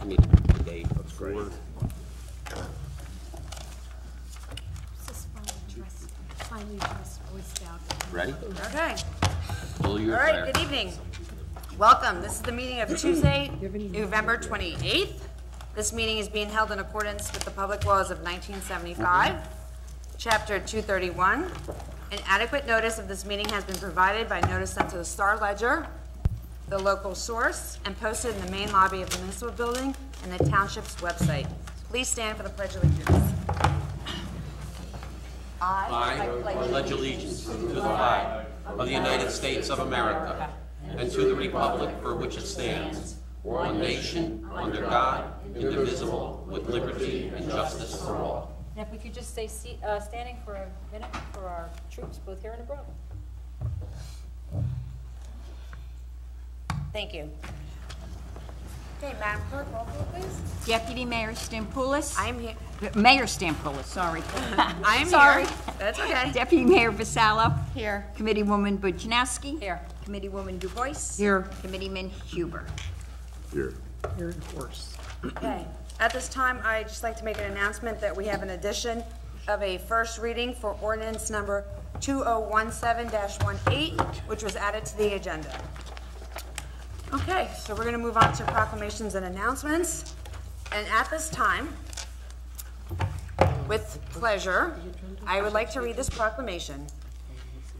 Give me the date. That's great. Finally dressed Boy Scout. Ready? Okay. All All right, good evening. Welcome. This is the meeting of Tuesday, November 28th. This meeting is being held in accordance with the public laws of 1975, Chapter 231. An adequate notice of this meeting has been provided by notice sent to the Star Ledger, the local source, and posted in the main lobby of the municipal building and the township's website. Please stand for the Pledge of Allegiance. I pledge allegiance to the flag of the United States of America and to the republic for which it stands, one nation, under God, indivisible, with liberty and justice for all. And if we could just stay standing for a minute for our troops, both here and abroad. Thank you. Okay, Madam Clerk, roll call, please. Deputy Mayor Stampoulis. I am here. Mayor Stampoulis, sorry. I am sorry. here. That's okay. Deputy Mayor Vasallo. Here. Committeewoman Budzinowski. Here. Committeewoman DuBois. Here. Committeeman Huber. Here. Here, of course. Okay. At this time, I'd just like to make an announcement that we have an addition of a first reading for ordinance number 2017-18, which was added to the agenda. Okay, so we're going to move on to proclamations and announcements. And at this time, with pleasure, I would like to read this proclamation.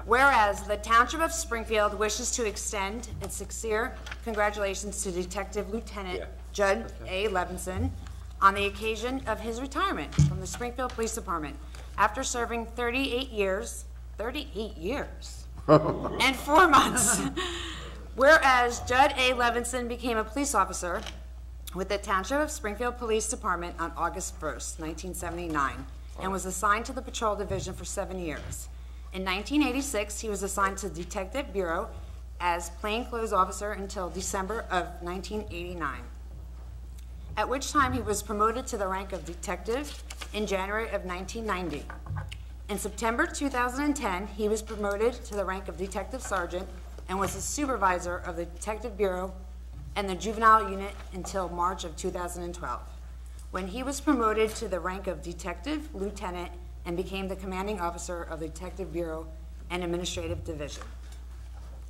Whereas the Township of Springfield wishes to extend its sincere congratulations to Detective Lieutenant Judd A. Levinson on the occasion of his retirement from the Springfield Police Department after serving 38 years and 4 months. Whereas Judd A. Levinson became a police officer with the Township of Springfield Police Department on August 1st, 1979, and was assigned to the Patrol Division for 7 years. In 1986, he was assigned to Detective Bureau as plainclothes officer until December of 1989, at which time he was promoted to the rank of detective in January of 1990. In September 2010, he was promoted to the rank of detective sergeant and was the supervisor of the Detective Bureau and the Juvenile Unit until March of 2012, when he was promoted to the rank of Detective Lieutenant and became the commanding officer of the Detective Bureau and Administrative Division.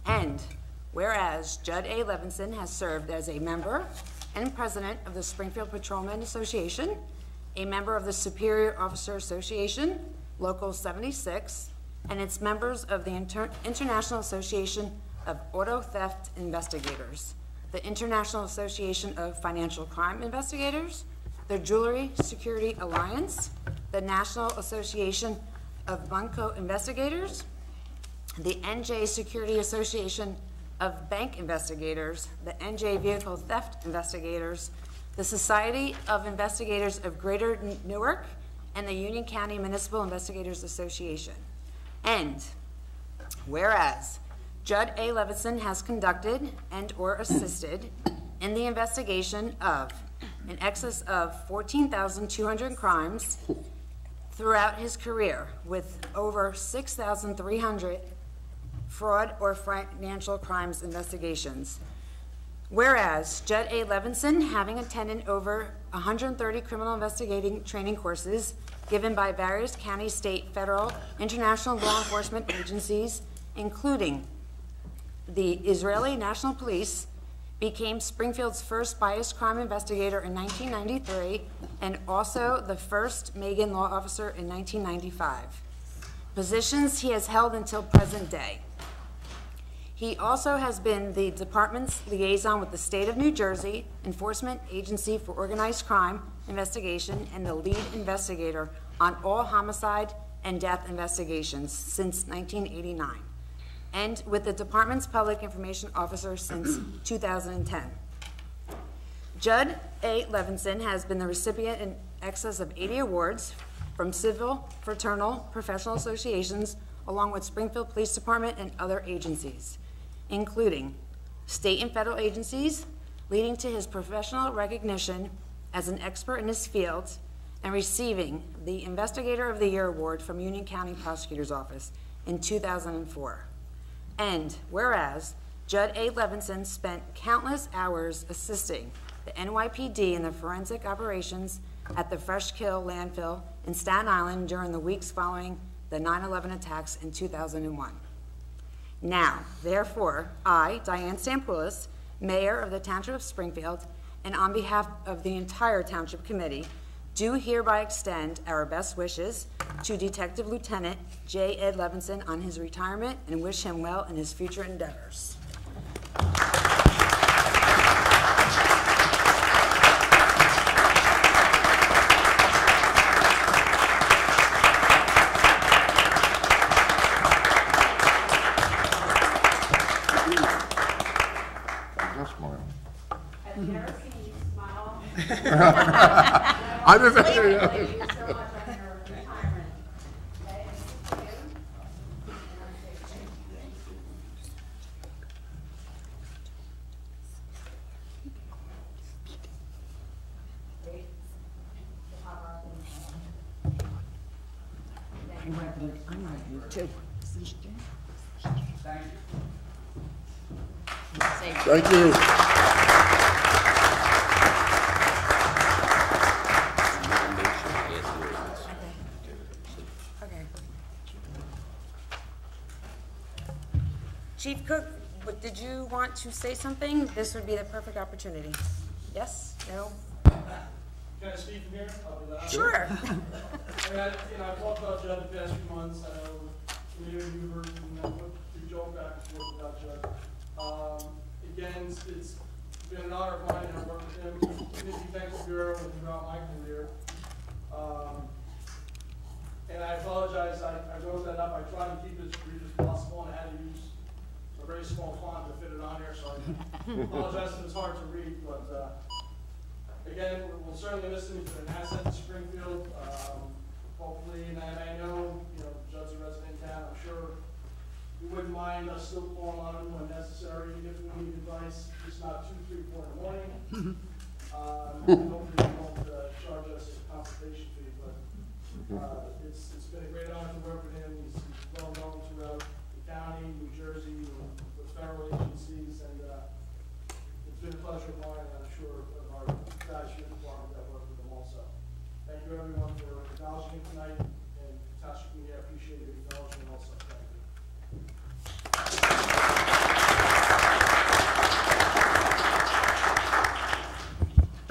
And whereas Judd A. Levinson has served as a member and president of the Springfield Patrolmen Association, a member of the Superior Officer Association, Local 76, and its members of the International Association of Auto Theft Investigators, the International Association of Financial Crime Investigators, the Jewelry Security Alliance, the National Association of Bunco Investigators, the NJ Security Association of Bank Investigators, the NJ Vehicle Theft Investigators, the Society of Investigators of Greater Newark, and the Union County Municipal Investigators Association. And whereas Judd A. Levinson has conducted and or assisted in the investigation of in excess of 14,200 crimes throughout his career, with over 6,300 fraud or financial crimes investigations. Whereas Judd A. Levinson, having attended over 130 criminal investigating training courses given by various county, state, federal, international law enforcement agencies, including the Israeli National Police, became Springfield's first biased crime investigator in 1993 and also the first Megan law officer in 1995. Positions he has held until present day. He also has been the department's liaison with the State of New Jersey Enforcement Agency for Organized Crime Investigation and the lead investigator on all homicide and death investigations since 1989, and with the department's public information officer since 2010. Judd A. Levinson has been the recipient in excess of 80 awards from civil, fraternal, professional associations, along with Springfield Police Department and other agencies, including state and federal agencies, leading to his professional recognition as an expert in his field and receiving the Investigator of the Year Award from Union County Prosecutor's Office in 2004. And whereas Judd A. Levinson spent countless hours assisting the NYPD and the forensic operations at the Fresh Kill landfill in Staten Island during the weeks following the 9/11 attacks in 2001. Now, therefore, I, Diane Stampoulos, Mayor of the Township of Springfield, and on behalf of the entire Township Committee, do hereby extend our best wishes to Detective Lieutenant J. Ed Levinson on his retirement and wish him well in his future endeavors. I just Thank you so much on your retirement. Okay, Thank you. Okay. Chief Cook, did you want to say something? This would be the perfect opportunity. Yes? No? Can I speak from here? I'll be loud. Sure. I mean, I've talked about Judd the past few months. I know Mayor Huber and we joke back and forth about Judd. Again, it's been an honor of mine to work with him in the Defense Bureau and throughout my career. And I apologize, I wrote that up. I tried to keep it as brief as possible, and I had to use a very small font to fit it on here, so I apologize if it's hard to read, but again, we'll certainly miss him. He's been an asset to Springfield. Hopefully, and I know, Judd's a resident in town. I'm sure he wouldn't mind us still calling on him when necessary, if we need advice, just not 2, 3, 4 in the morning. Hopefully, he won't charge us a consultation fee, but it's been a great honor to work with him. He's well known throughout the county, New Jersey, with federal agencies, and it's been a pleasure of mine, and I'm sure of our guys here in the department that work with him also. Thank you, everyone, for acknowledging him tonight, and Township Committee, I appreciate your acknowledgement also. Thank you.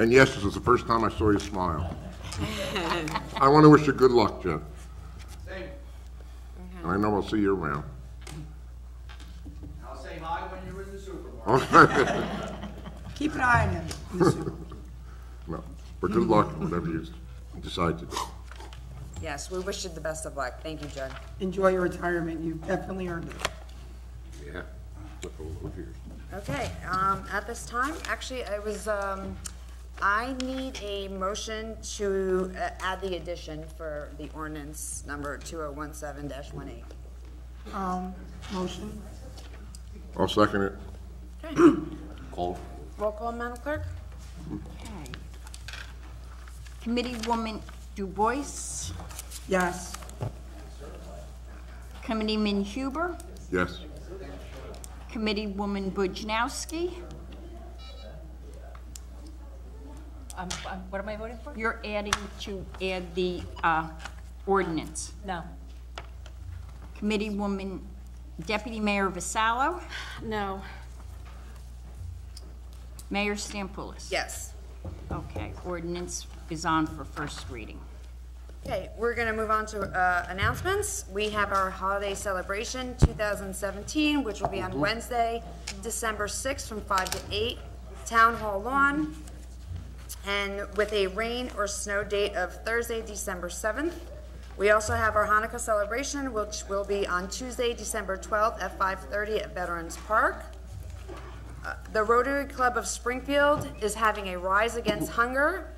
And yes, this is the first time I saw you smile. I want to wish you good luck, Jen. Same. And I know I'll see you around. I'll say hi when you're in the supermarket. Keep an eye on him in the soup. No, but good luck, whatever you decide to do. Yes, we wish you the best of luck. Thank you, Judd. Enjoy your retirement. You've definitely earned it. Yeah. Flip over here. Okay, at this time, actually, I need a motion to add the addition for the ordinance number 2017-18. Motion. I'll second it. Okay. Call. Roll call, Madam Clerk? Okay. Committeewoman DuBois, Yes. Committeeman Huber, Yes. Committeewoman Budzinowski. What am I voting for? You're adding to add the ordinance. No. Committeewoman Deputy Mayor Vasallo, No. Mayor Stampoulos. Yes. Okay, ordinance is on for first reading. Okay, we're going to move on to announcements. We have our holiday celebration 2017, which will be on Wednesday, December 6th from 5 to 8, Town Hall lawn, and with a rain or snow date of Thursday, December 7th. We also have our Hanukkah celebration, which will be on Tuesday, December 12th at 5:30 at Veterans Park. The Rotary Club of Springfield is having a Rise Against Hunger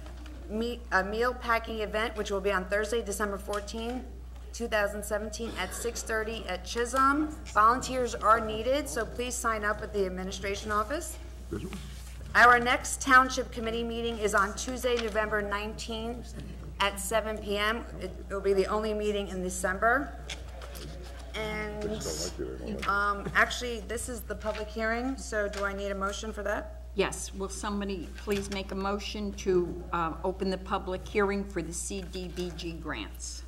a meal packing event, which will be on Thursday, December 14, 2017 at 6:30 at Chisholm. Volunteers are needed, so please sign up at the administration office. Our next Township Committee meeting is on Tuesday, November 19th at 7 p.m. It will be the only meeting in December. And actually, this is the public hearing, so do I need a motion for that? Yes, will somebody please make a motion to open the public hearing for the CDBG grants?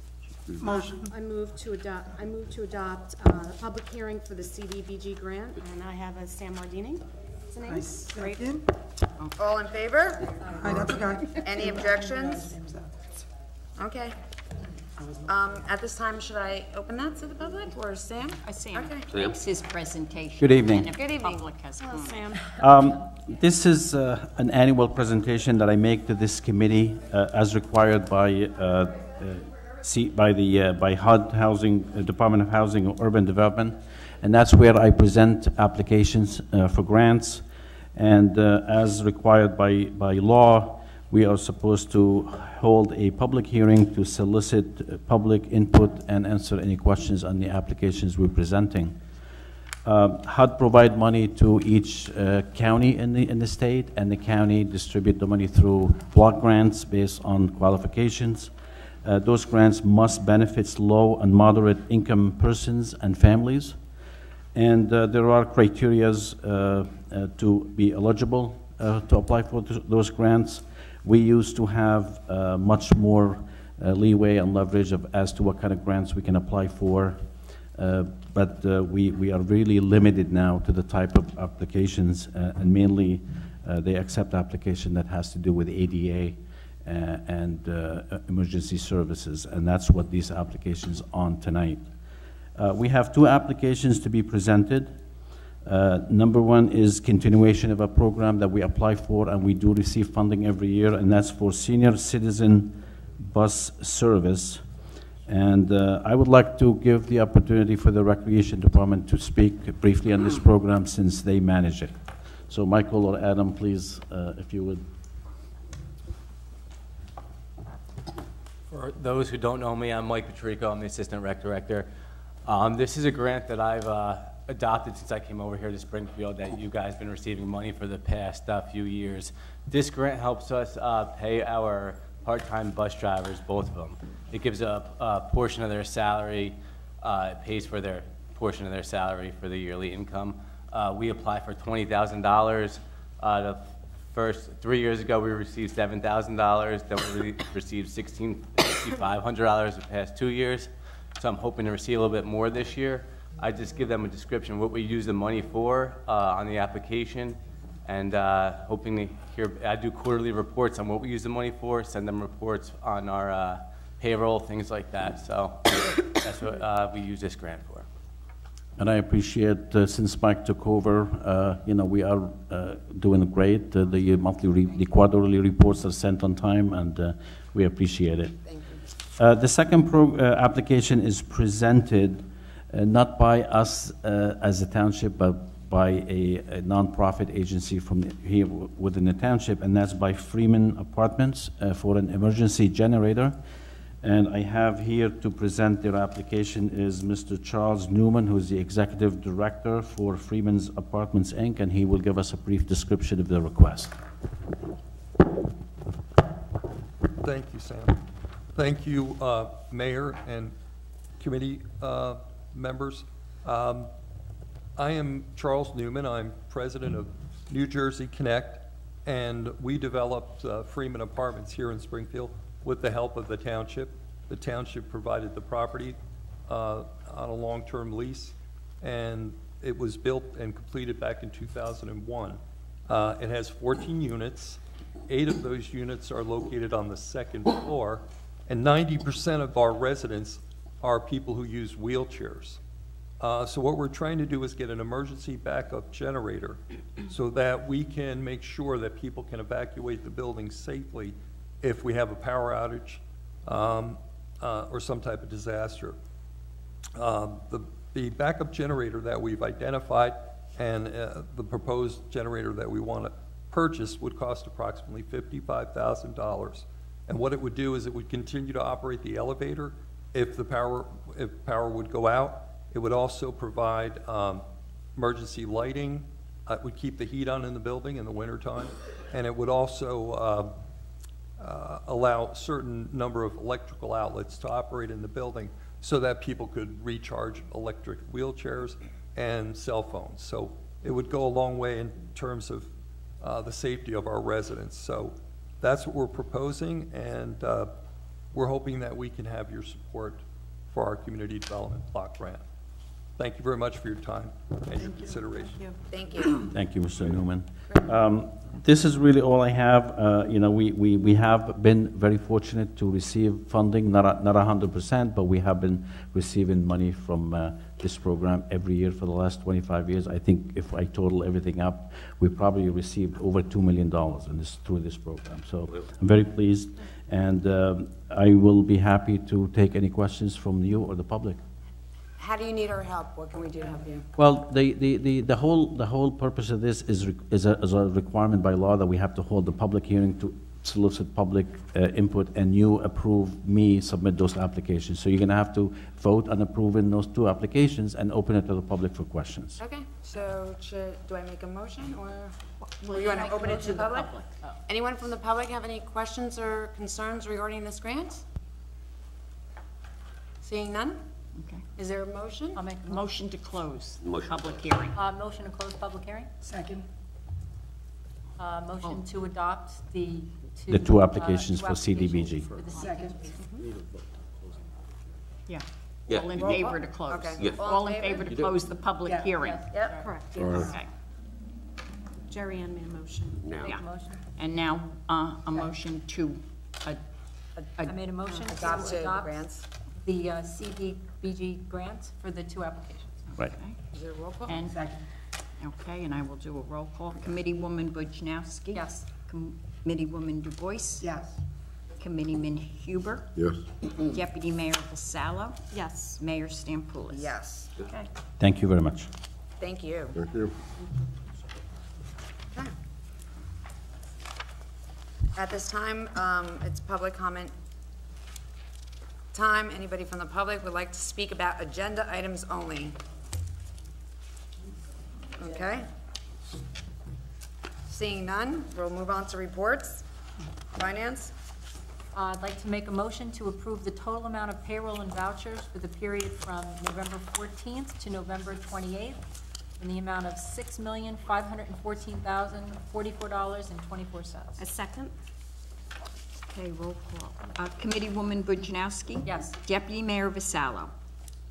Motion. I move to adopt the public hearing for the CDBG grant, and I have a Sam Mardini. What's the name? I second. All in favor? Aye, that's okay. Any objections? Okay. At this time, should I open that to the public, or Sam? Sam Okay. makes his presentation. Good evening. And Good the evening. public has Hello, come. Sam. This is an annual presentation that I make to this committee as required by HUD Housing, Department of Housing and Urban Development, and that's where I present applications for grants. And as required by law, we are supposed to hold a public hearing to solicit public input and answer any questions on the applications we're presenting. HUD provide money to each county in the state, and the county distribute the money through block grants based on qualifications. Those grants must benefit low and moderate income persons and families. And there are criterias to be eligible to apply for those grants. We used to have much more leeway and leverage as to what kind of grants we can apply for, but we are really limited now to the type of applications, and mainly they accept application that has to do with ADA and emergency services, and that's what these applications on tonight. We have two applications to be presented. Number one is continuation of a program that we apply for, and we do receive funding every year, and that's for senior citizen bus service. And I would like to give the opportunity for the Recreation Department to speak briefly on this program since they manage it. So Michael or Adam, please, if you would. For those who don't know me, I'm Mike Patrico. I'm the Assistant Rec Director. This is a grant that I've adopted since I came over here to Springfield that you guys have been receiving money for the past few years. This grant helps us pay our part-time bus drivers, both of them. It gives a portion of their salary, it pays for their portion of their salary for the yearly income. We apply for $20,000. The first 3 years ago, we received $7,000. Then we received $1,500 the past 2 years. So I'm hoping to receive a little bit more this year. I just give them a description of what we use the money for on the application, and hoping to hear. I do quarterly reports on what we use the money for, send them reports on our payroll, things like that. So that's what we use this grant for. And I appreciate, since Mike took over, we are doing great. The quarterly reports are sent on time, and we appreciate it. Thank you. The second application is presented not by us as a township, but by a nonprofit agency from here within the township, and that's by Freeman Apartments for an emergency generator. And I have here to present their application is Mr. Charles Newman, who's the Executive Director for Freeman's Apartments, Inc., and he will give us a brief description of the request. Thank you, Sam. Thank you, Mayor and committee members. I am Charles Newman. I'm president of New Jersey Connect, and we developed Freeman Apartments here in Springfield with the help of the township. The township provided the property on a long-term lease, and it was built and completed back in 2001. It has 14 units. 8 of those units are located on the second floor, and 90% of our residents are people who use wheelchairs. So what we're trying to do is get an emergency backup generator so that we can make sure that people can evacuate the building safely if we have a power outage or some type of disaster. The backup generator that we've identified and the proposed generator that we want to purchase would cost approximately $55,000. And what it would do is it would continue to operate the elevator if power would go out. It would also provide emergency lighting. It would keep the heat on in the building in the wintertime. And it would also allow a certain number of electrical outlets to operate in the building so that people could recharge electric wheelchairs and cell phones. So it would go a long way in terms of the safety of our residents. So that's what we're proposing, and we're hoping that we can have your support for our community development block grant. Thank you very much for your time and your consideration. Thank you. Thank you, Mr. Newman. This is really all I have. You know, we have been very fortunate to receive funding, not 100%, but we have been receiving money from this program every year for the last 25 years. I think if I total everything up, we probably received over $2 million through this program. So I'm very pleased, and I will be happy to take any questions from you or the public. How do you need our help? What can we do to help you? Well, the whole purpose of this is a requirement by law that we have to hold the public hearing to solicit public input, and you submit those applications. So you're going to have to vote on approving those 2 applications and open it to the public for questions. Okay, so do I make a motion, or you want to open it to the public? Anyone from the public have any questions or concerns regarding this grant? Seeing none? Okay. Is there a motion? I'll make a motion to close the Motion. public hearing. Motion to close public hearing? Second. Motion to adopt the The 2 applications for CDBG. for the Second. Yeah. Yeah. All in favor to close? Okay. Yeah. All in favor to close the public Yeah. hearing? Yep. Correct, All right. yes. Okay. Jerry Ann made a motion. Now. Yeah. Motion. And now, a motion to, I made a motion Adopt to the adopt grants. the CDBG grants for the 2 applications. Right. okay, Is there a roll call? and, okay, and I will do a roll call. Committeewoman Budzinowski? Yes. Committeewoman Du Bois? Yes. Committeeman Huber? Yes. Deputy Mayor Vassallo? Yes. Mayor Stampoulis? Yes. Okay. Thank you very much. Thank you. Thank you. Okay. At this time, it's public comment time. Anybody from the public would like to speak about agenda items only? Okay. Seeing none, we'll move on to reports. Finance? I'd like to make a motion to approve the total amount of payroll and vouchers for the period from November 14th to November 28th in the amount of $6,514,044.24. A second? Okay, roll call. Committeewoman Budzinowski? Yes. Deputy Mayor Vassallo?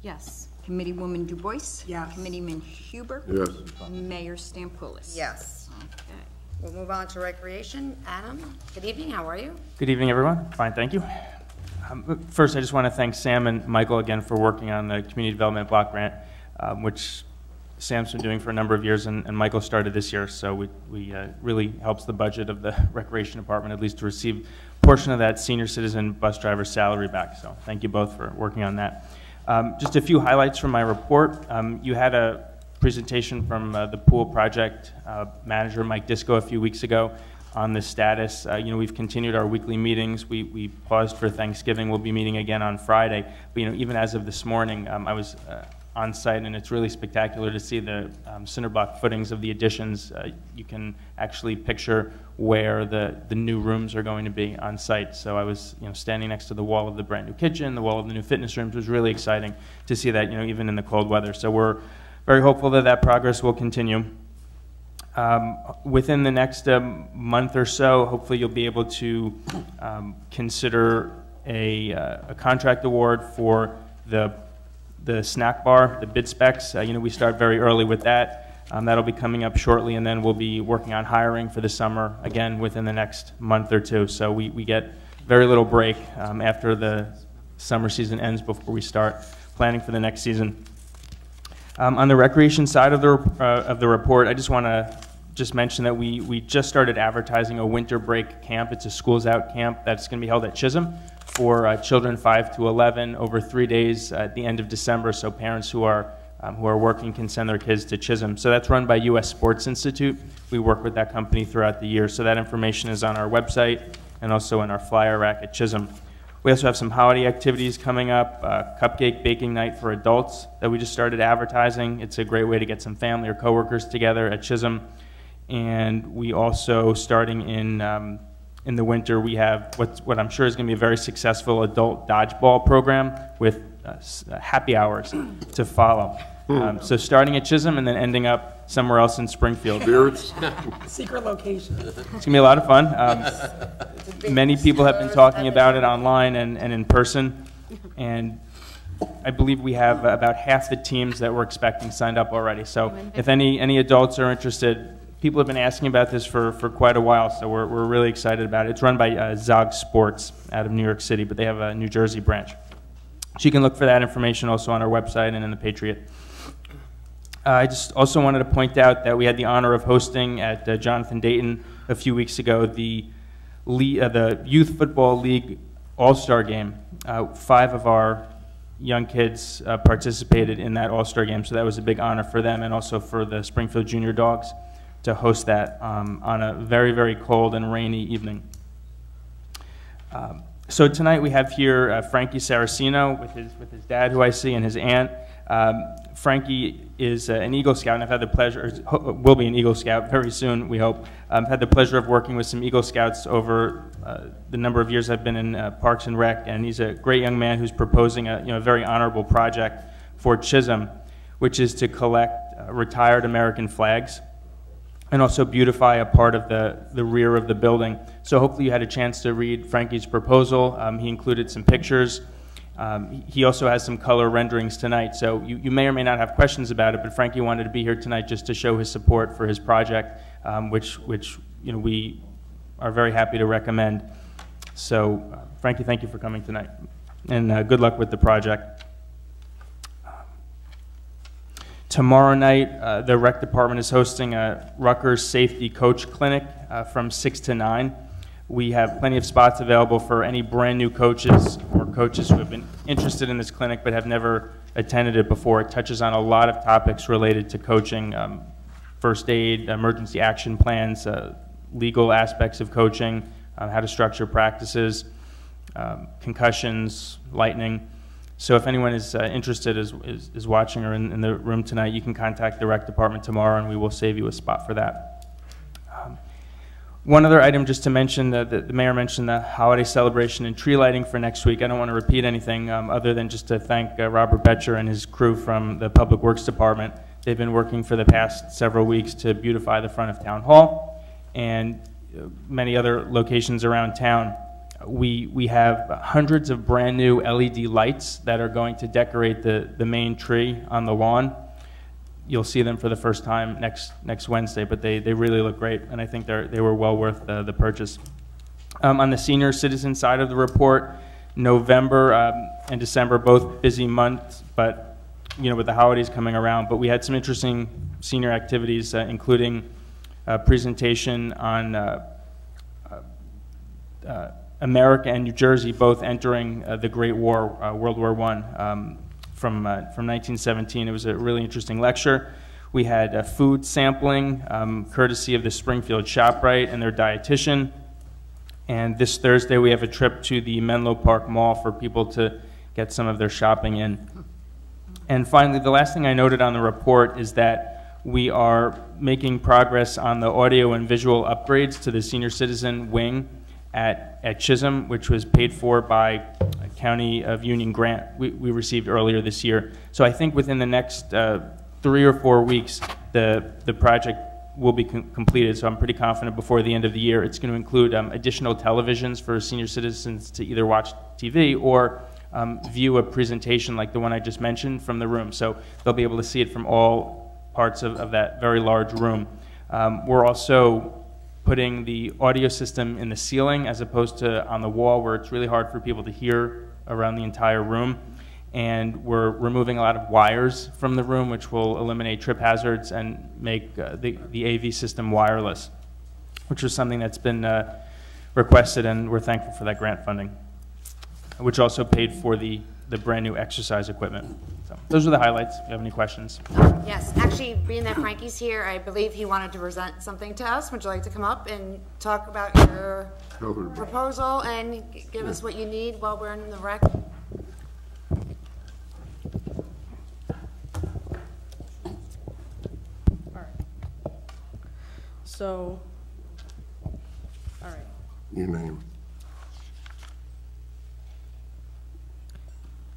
Yes. Committeewoman Du Bois? Yes. Committeeman Huber? Yes. Mayor Stampoulis? Yes. Okay. We'll move on to recreation. Adam, good evening, how are you? Good evening, everyone. Fine, thank you. First, I just want to thank Sam and Michael again for working on the Community Development Block Grant, which Sam's been doing for a number of years, and Michael started this year, so we really helps the budget of the Recreation Department, at least to receive a portion of that senior citizen bus driver salary back. So thank you both for working on that. Just a few highlights from my report. You had a presentation from the pool project manager, Mike Disco, a few weeks ago on the status. We've continued our weekly meetings. We paused for Thanksgiving. We'll be meeting again on Friday. But, even as of this morning, I was on site, and it's really spectacular to see the cinder block footings of the additions. You can actually picture where the new rooms are going to be on site. So I was standing next to the wall of the brand new kitchen, the wall of the new fitness rooms. It was really exciting to see that, even in the cold weather. So we're very hopeful that that progress will continue. Within the next month or so, hopefully you'll be able to consider a contract award for the snack bar, the bid specs. We start very early with that. That'll be coming up shortly, and then we'll be working on hiring for the summer, again, within the next month or two. So we get very little break after the summer season ends before we start planning for the next season. On the recreation side of the report, I just want to mention that we just started advertising a winter break camp. It's a schools out camp that's going to be held at Chisholm for children 5 to 11 over 3 days at the end of December. So parents who are working can send their kids to Chisholm. So that's run by U.S. Sports Institute. We work with that company throughout the year. So that information is on our website and also in our flyer rack at Chisholm. We also have some holiday activities coming up, cupcake baking night for adults that we just started advertising. It's a great way to get some family or coworkers together at Chisholm. And we also, starting in the winter, we have what I'm sure is going to be a very successful adult dodgeball program with happy hours to follow. So starting at Chisholm and then ending up somewhere else in Springfield. Spirits? Secret location. It's going to be a lot of fun. Many people have been talking about it online and in person, and I believe we have about half the teams that we're expecting signed up already. So if any adults are interested, people have been asking about this for quite a while, so we're really excited about it. It's run by Zog Sports out of New York City, but they have a New Jersey branch. So you can look for that information also on our website and in the Patriot. I just also wanted to point out that we had the honor of hosting at Jonathan Dayton a few weeks ago the Youth Football League All-Star Game. 5 of our young kids participated in that All-Star Game, so that was a big honor for them and also for the Springfield Junior Dogs to host that on a very, very cold and rainy evening. So tonight we have here Frankie Saraceno with his dad, who I see, and his aunt. Frankie is an Eagle Scout, and I've had the pleasure, will be an Eagle Scout very soon, we hope. I've had the pleasure of working with some Eagle Scouts over the number of years I've been in Parks and Rec, and he's a great young man who's proposing a very honorable project for Chisholm, which is to collect retired American flags and also beautify a part of the rear of the building. So hopefully you had a chance to read Frankie's proposal. He included some pictures. He also has some color renderings tonight, so you may or may not have questions about it, but Frankie wanted to be here tonight just to show his support for his project, which we are very happy to recommend. So, Frankie, thank you for coming tonight, and good luck with the project. Tomorrow night, the Rec Department is hosting a Rutgers Safety Coach Clinic from 6 to 9. We have plenty of spots available for any brand new coaches or coaches who have been interested in this clinic but have never attended it before. It touches on a lot of topics related to coaching, first aid, emergency action plans, legal aspects of coaching, how to structure practices, concussions, lightning. So if anyone is interested, is watching or in the room tonight, you can contact the Rec Department tomorrow and we will save you a spot for that. One other item just to mention, the mayor mentioned the holiday celebration and tree lighting for next week. I don't want to repeat anything other than just to thank Robert Betcher and his crew from the Public Works Department. They've been working for the past several weeks to beautify the front of Town Hall and many other locations around town. We have hundreds of brand new LED lights that are going to decorate the main tree on the lawn. You'll see them for the first time next Wednesday, but they really look great, and I think they were well worth the purchase. On the senior citizen side of the report, November and December, both busy months, but with the holidays coming around, but we had some interesting senior activities, including a presentation on America and New Jersey both entering the Great War, World War I. From 1917. It was a really interesting lecture. We had food sampling, courtesy of the Springfield ShopRite and their dietitian. And this Thursday we have a trip to the Menlo Park Mall for people to get some of their shopping in. And finally, the last thing I noted on the report is that we are making progress on the audio and visual upgrades to the senior citizen wing at Chisholm, which was paid for by a County of Union grant we received earlier this year. So I think within the next 3 or 4 weeks, the project will be completed. So I'm pretty confident before the end of the year. It's going to include additional televisions for senior citizens to either watch TV or view a presentation like the one I just mentioned from the room. So they'll be able to see it from all parts of that very large room. We're also putting the audio system in the ceiling as opposed to on the wall where it's really hard for people to hear around the entire room. And we're removing a lot of wires from the room, which will eliminate trip hazards and make the AV system wireless, which was something that's been requested, and we're thankful for that grant funding, which also paid for the brand new exercise equipment. So those are the highlights. If you have any questions. Yes, actually, being that Frankie's here, I believe he wanted to present something to us. Would you like to come up and talk about your proposal and give us what you need while we're in the rec? So, all right. Your name.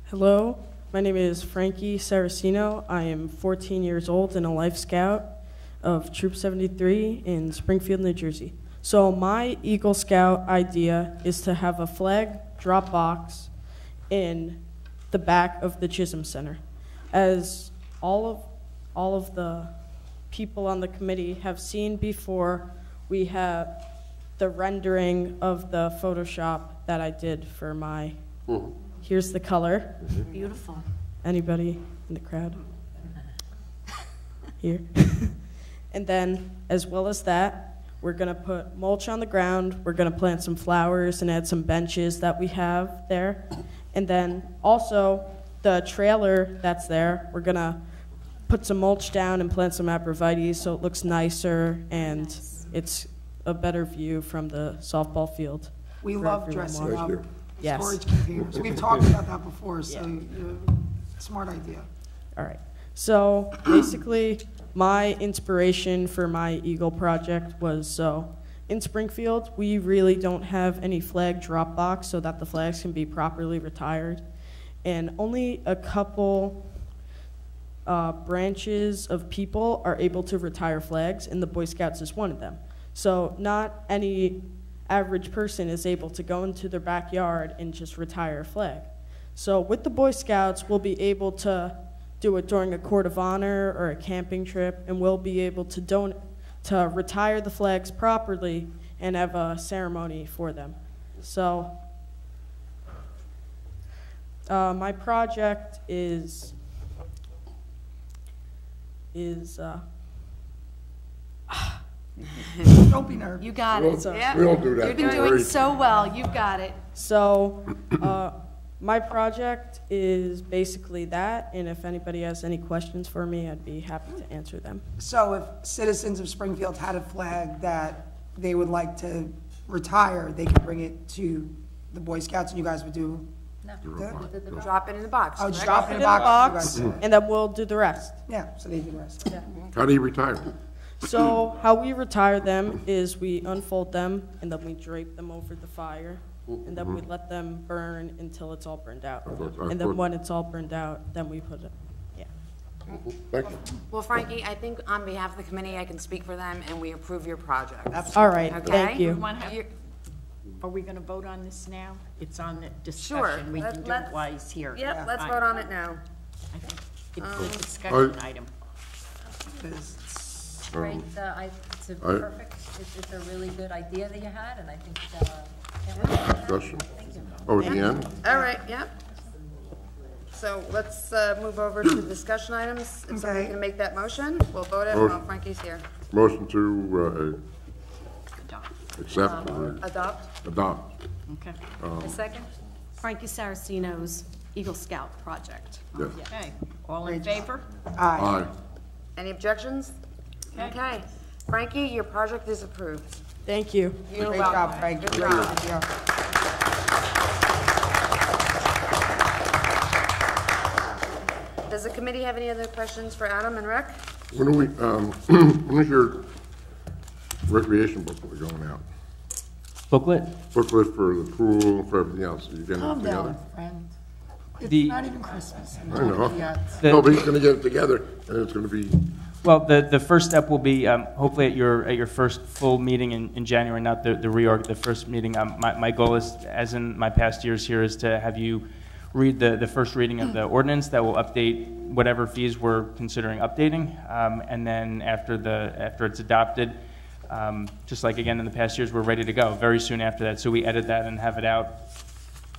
Hello, My name is Frankie Saracino. I am 14 years old and a Life Scout of Troop 73 in Springfield, New Jersey. So my Eagle Scout idea is to have a flag drop box in the back of the Chisholm Center. As all of the people on the committee have seen before, we have the rendering of the Photoshop that I did for my, here's the color. Beautiful. Anybody in the crowd? Here. And then, as well as that, we're gonna put mulch on the ground, we're gonna plant some flowers and add some benches that we have there. And then also, the trailer that's there, we're gonna put some mulch down and plant some arborvitae so it looks nicer and it's a better view from the softball field. We for love everyone dressing watching. up Yes. storage containers. We've talked about that before, so smart idea. All right. So basically, my inspiration for my Eagle project was, so in Springfield, we really don't have any flag drop box so that the flags can be properly retired. And only a couple branches of people are able to retire flags, and the Boy Scouts is one of them. So not any average person is able to go into their backyard and just retire a flag. So with the Boy Scouts, we'll be able to do it during a court of honor or a camping trip, and we'll be able to retire the flags properly and have a ceremony for them. So my project is Don't be nervous. You got it. We don't do that. You've been doing so well. You've got it. So my project is basically that, and if anybody has any questions for me, I'd be happy to answer them. So if citizens of Springfield had a flag that they would like to retire, they could bring it to the Boy Scouts and you guys would do? Drop it in the box. Oh, just correct? drop it in the box. And then we'll do the rest. Yeah, so they do the rest. How do you retire? So how we retire them is we unfold them, and then we drape them over the fire, and then we let them burn until it's all burned out. And then when it's all burned out, then we put it, yeah. Thank you. Well, Frankie, I think on behalf of the committee, I can speak for them, and we approve your project. All right, Okay? thank you. Are we going to vote on this now? It's on the Sure. discussion. We can do it while he's here. Yep, let's vote on it now. I think it's a discussion item. Great, it's a perfect, it's a really good idea that you had, and I think, Discussion. Oh, at the end? All right, yep. So let's move over to discussion items. If somebody can make that motion, we'll vote it while Frankie's here. Motion to accept or Adopt? adopt. Okay. a second? Frankie Saraceno's Eagle Scout project. Yes. Okay. All in favor? Aye. Any objections? Okay. Frankie, your project is approved. Thank you. You're Great welcome. job, Frank. Good Great job. idea. Does the committee have any other questions for Adam and Rec? When are we, when is your recreation booklet going out? Booklet? Booklet for the pool, for everything else, are you getting it Calm together? down, friend. It's The- not even Christmas. I know. Yet. No, but he's gonna get it together, and it's gonna be, Well, the first step will be hopefully at your first full meeting in January, not the reorg, the first meeting. My goal is, as in my past years here, is to have you read the first reading of the ordinance that will update whatever fees we're considering updating, and then after it's adopted, just like again in the past years, we're ready to go very soon after that. So we edit that and have it out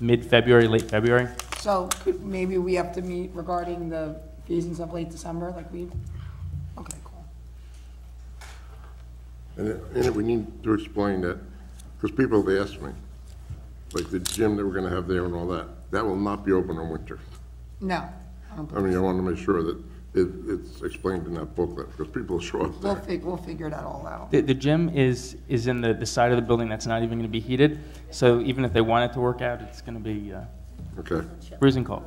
mid-February, late February. So maybe we have to meet regarding the fees and stuff late December, like we, okay, cool. and we need to explain that, because people have asked me, like the gym that we're gonna have there and all that, that will not be open in winter. No. I mean, I want to make sure that it's explained in that booklet, because people show up there. We'll figure that all out. The gym is in the side of the building that's not even going to be heated, so even if they wanted to work out, it's going to be Okay, freezing cold.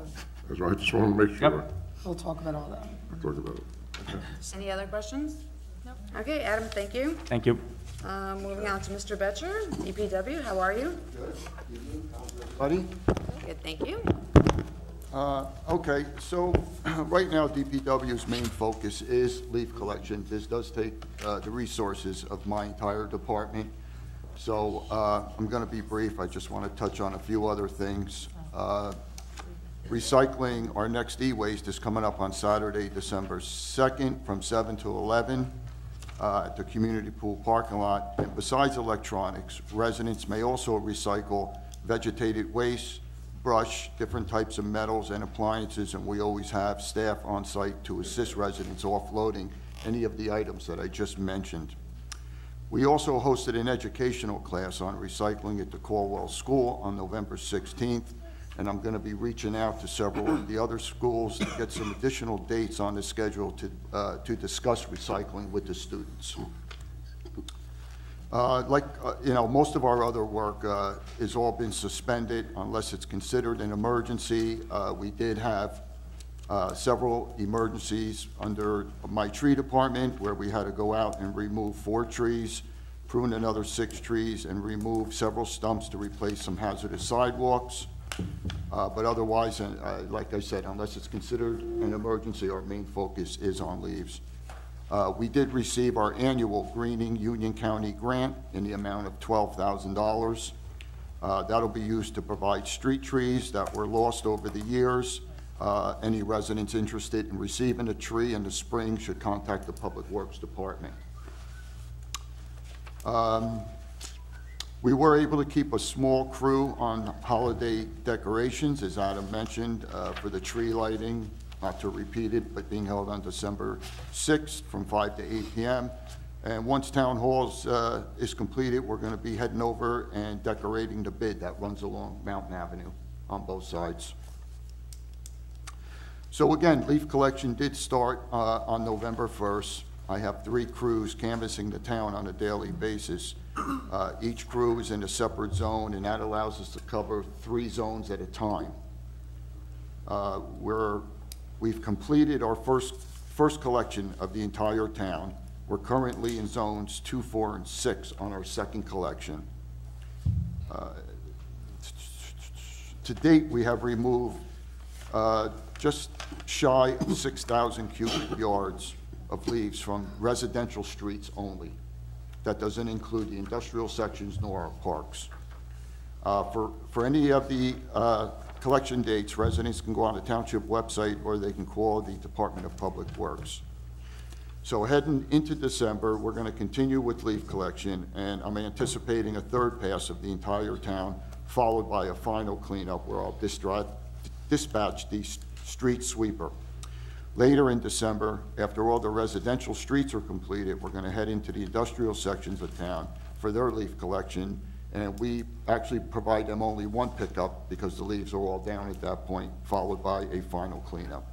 that's why I just want to make sure. Yep. We'll talk about all that. We'll talk about it. Okay. Any other questions? No. Okay, Adam, thank you. Thank you. Moving on to Mr. Betcher, DPW, how are you? Buddy? Good, thank you. Okay, so right now DPW's main focus is leaf collection. This does take the resources of my entire department. So I'm going to be brief. I just want to touch on a few other things. Recycling, our next e-waste is coming up on Saturday, December 2nd from 7 to 11 at the community pool parking lot. And besides electronics, residents may also recycle vegetated waste, brush, different types of metals and appliances, and we always have staff on site to assist residents offloading any of the items that I just mentioned. We also hosted an educational class on recycling at the Caldwell School on November 16th, and I'm going to be reaching out to several of the other schools to get some additional dates on the schedule to discuss recycling with the students. Most of our other work has all been suspended unless it's considered an emergency. We did have several emergencies under my tree department where we had to go out and remove 4 trees, prune another 6 trees, and remove several stumps to replace some hazardous sidewalks. But otherwise, like I said, unless it's considered an emergency, our main focus is on leaves. We did receive our annual Greening Union County grant in the amount of $12,000. That'll be used to provide street trees that were lost over the years. Any residents interested in receiving a tree in the spring should contact the Public Works Department. We were able to keep a small crew on holiday decorations, as Adam mentioned, for the tree lighting. Not to repeat it, but being held on December 6th from 5 to 8 p.m. And once Town Halls is completed, we're going to be heading over and decorating the bid that runs along Mountain Avenue on both sides. So again, leaf collection did start on November 1st. I have 3 crews canvassing the town on a daily basis. Each crew is in a separate zone, and that allows us to cover 3 zones at a time. We've completed our first collection of the entire town. We're currently in zones 2, 4, and 6 on our second collection. To date, we have removed just shy of 6,000 cubic yards of leaves from residential streets only. That doesn't include the industrial sections nor our parks. For any of the collection dates, residents can go on the Township website or they can call the Department of Public Works. So heading into December, we're going to continue with leaf collection, and I'm anticipating a 3rd pass of the entire town, followed by a final cleanup where I'll dispatch the street sweeper. Later in December, after all the residential streets are completed, we're going to head into the industrial sections of town for their leaf collection, and we actually provide them only 1 pickup because the leaves are all down at that point, followed by a final cleanup.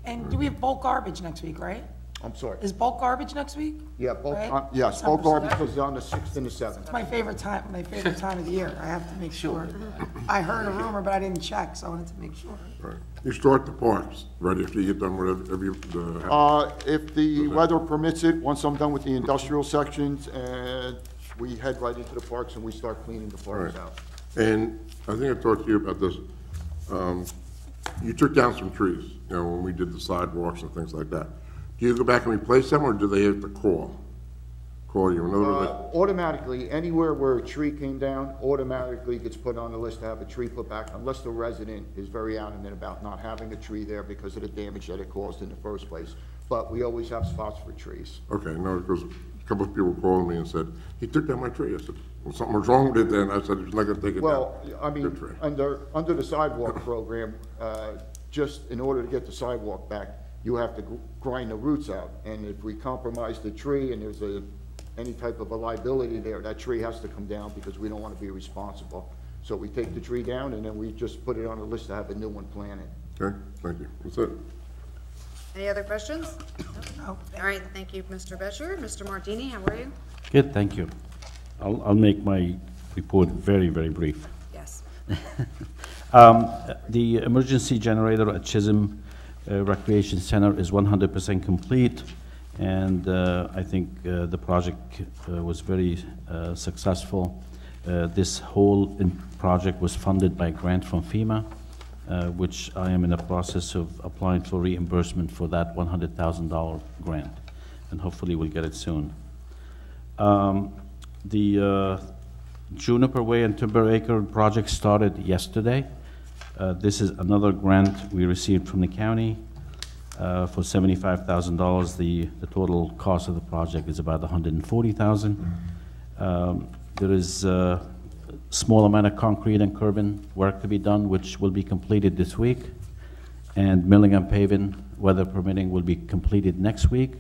And do we have bulk garbage next week, right? I'm sorry. Is bulk garbage next week? Yeah, bulk, Right? yes, bulk garbage goes on the 6th and the 7th. It's my favorite time of the year. I have to make sure. I heard a rumor, but I didn't check, so I wanted to make sure. Right. You start the parks right after you get done with If the weather permits it, once I'm done with the industrial sections, and we head right into the parks and we start cleaning the parks out. And I think I talked to you about this. You took down some trees, when we did the sidewalks and things like that. Do you go back and replace them, or do they have to call you? In other words, Automatically, anywhere where a tree came down, automatically gets put on the list to have a tree put back, unless the resident is very adamant about not having a tree there because of the damage that it caused in the first place. But we always have spots for trees. okay, no, because a couple of people called me and said, he took down my tree. I said, well, something was wrong with it then. I said, he's not going to take it down. Well, I mean, Good tree. under the sidewalk program, just in order to get the sidewalk back, you have to grind the roots out. And if we compromise the tree and there's any type of a liability there, that tree has to come down because we don't want to be responsible. So we take the tree down and then we just put it on the list to have a new one planted. Okay, thank you. That's it. Any other questions? No. All right, thank you, Mr. Bescher. Mr. Martini, how are you? Good, thank you. I'll make my report very, very brief. Yes. The emergency generator at Chisholm Recreation Center is 100% complete, and I think the project was very successful. This whole project was funded by a grant from FEMA, which I am in the process of applying for reimbursement for that $100,000 grant, and hopefully we'll get it soon. The Juniper Way and Timber Acre project started yesterday. This is another grant we received from the county for $75,000. The total cost of the project is about $140,000. There is a small amount of concrete and curbing work to be done, which will be completed this week. And milling and paving, weather permitting, will be completed next week.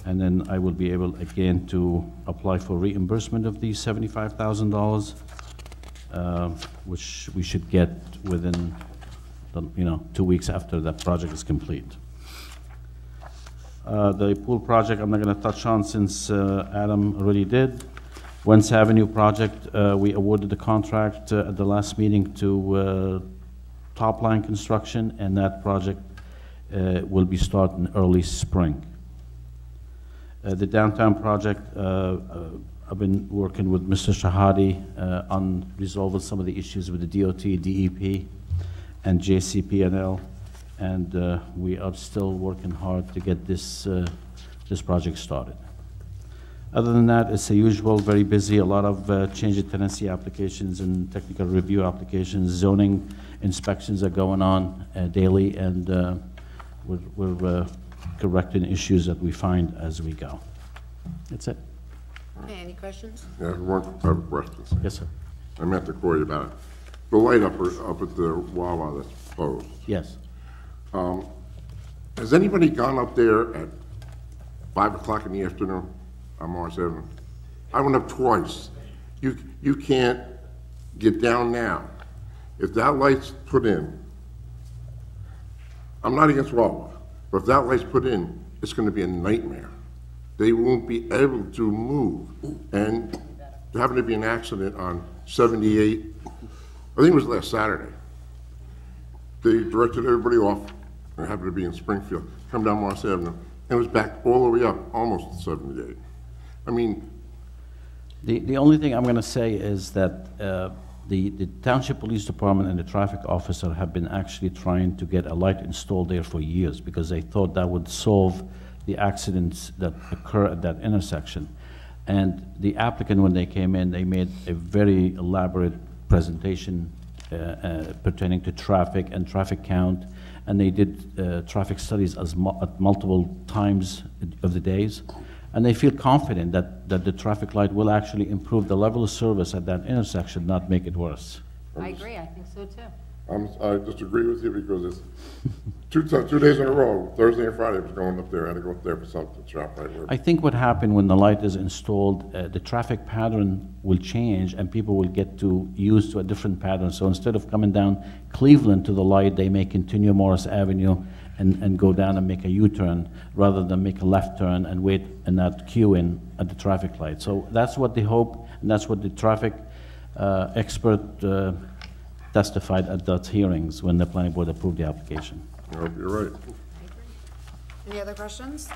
And then I will be able, again, to apply for reimbursement of these $75,000, which we should get within, 2 weeks after that project is complete. The pool project, I'm not going to touch on since Adam already did. Wentz Avenue project, we awarded the contract at the last meeting to Top Line Construction, and that project will be starting early spring. The downtown project, I've been working with Mr. Shahadi on resolving some of the issues with the DOT, DEP, and JCP&L, and we are still working hard to get this project started. Other than that, it's the usual, very busy, a lot of change of tenancy applications and technical review applications. Zoning inspections are going on daily, and we're correcting issues that we find as we go. That's it. Okay, any questions? Yeah, I have a question. Yes, sir. I meant to call you about it. The light up at the Wawa that's closed. Yes. Has anybody gone up there at 5 o'clock in the afternoon on Mars Avenue? I went up twice. You can't get down now. If that light's put in, I'm not against Wawa, but if that light's put in, it's going to be a nightmare. They won't be able to move. And there happened to be an accident on 78, I think it was last Saturday. They directed everybody off, and it happened to be in Springfield, come down Mars Avenue, and it was back all the way up, almost to 78. I mean... The only thing I'm going to say is that the Township Police Department and the traffic officer have been actually trying to get a light installed there for years because they thought that would solve the accidents that occur at that intersection. And the applicant, when they came in, they made a very elaborate presentation pertaining to traffic and traffic count, and they did traffic studies at multiple times of the days. And they feel confident that the traffic light will actually improve the level of service at that intersection, not make it worse. I agree, I think so too. I disagree with you because it's 2 days in a row, Thursday and Friday, I was going up there, I had to go up there for something, shop right where. I think what happened when the light is installed, the traffic pattern will change and people will get used to a different pattern. So instead of coming down Cleveland to the light, they may continue Morris Avenue and go down and make a U-turn rather than make a left turn and wait and not queue in at the traffic light. So that's what they hope, and that's what the traffic expert testified at those hearings when the planning board approved the application. I hope you're right. Any other questions?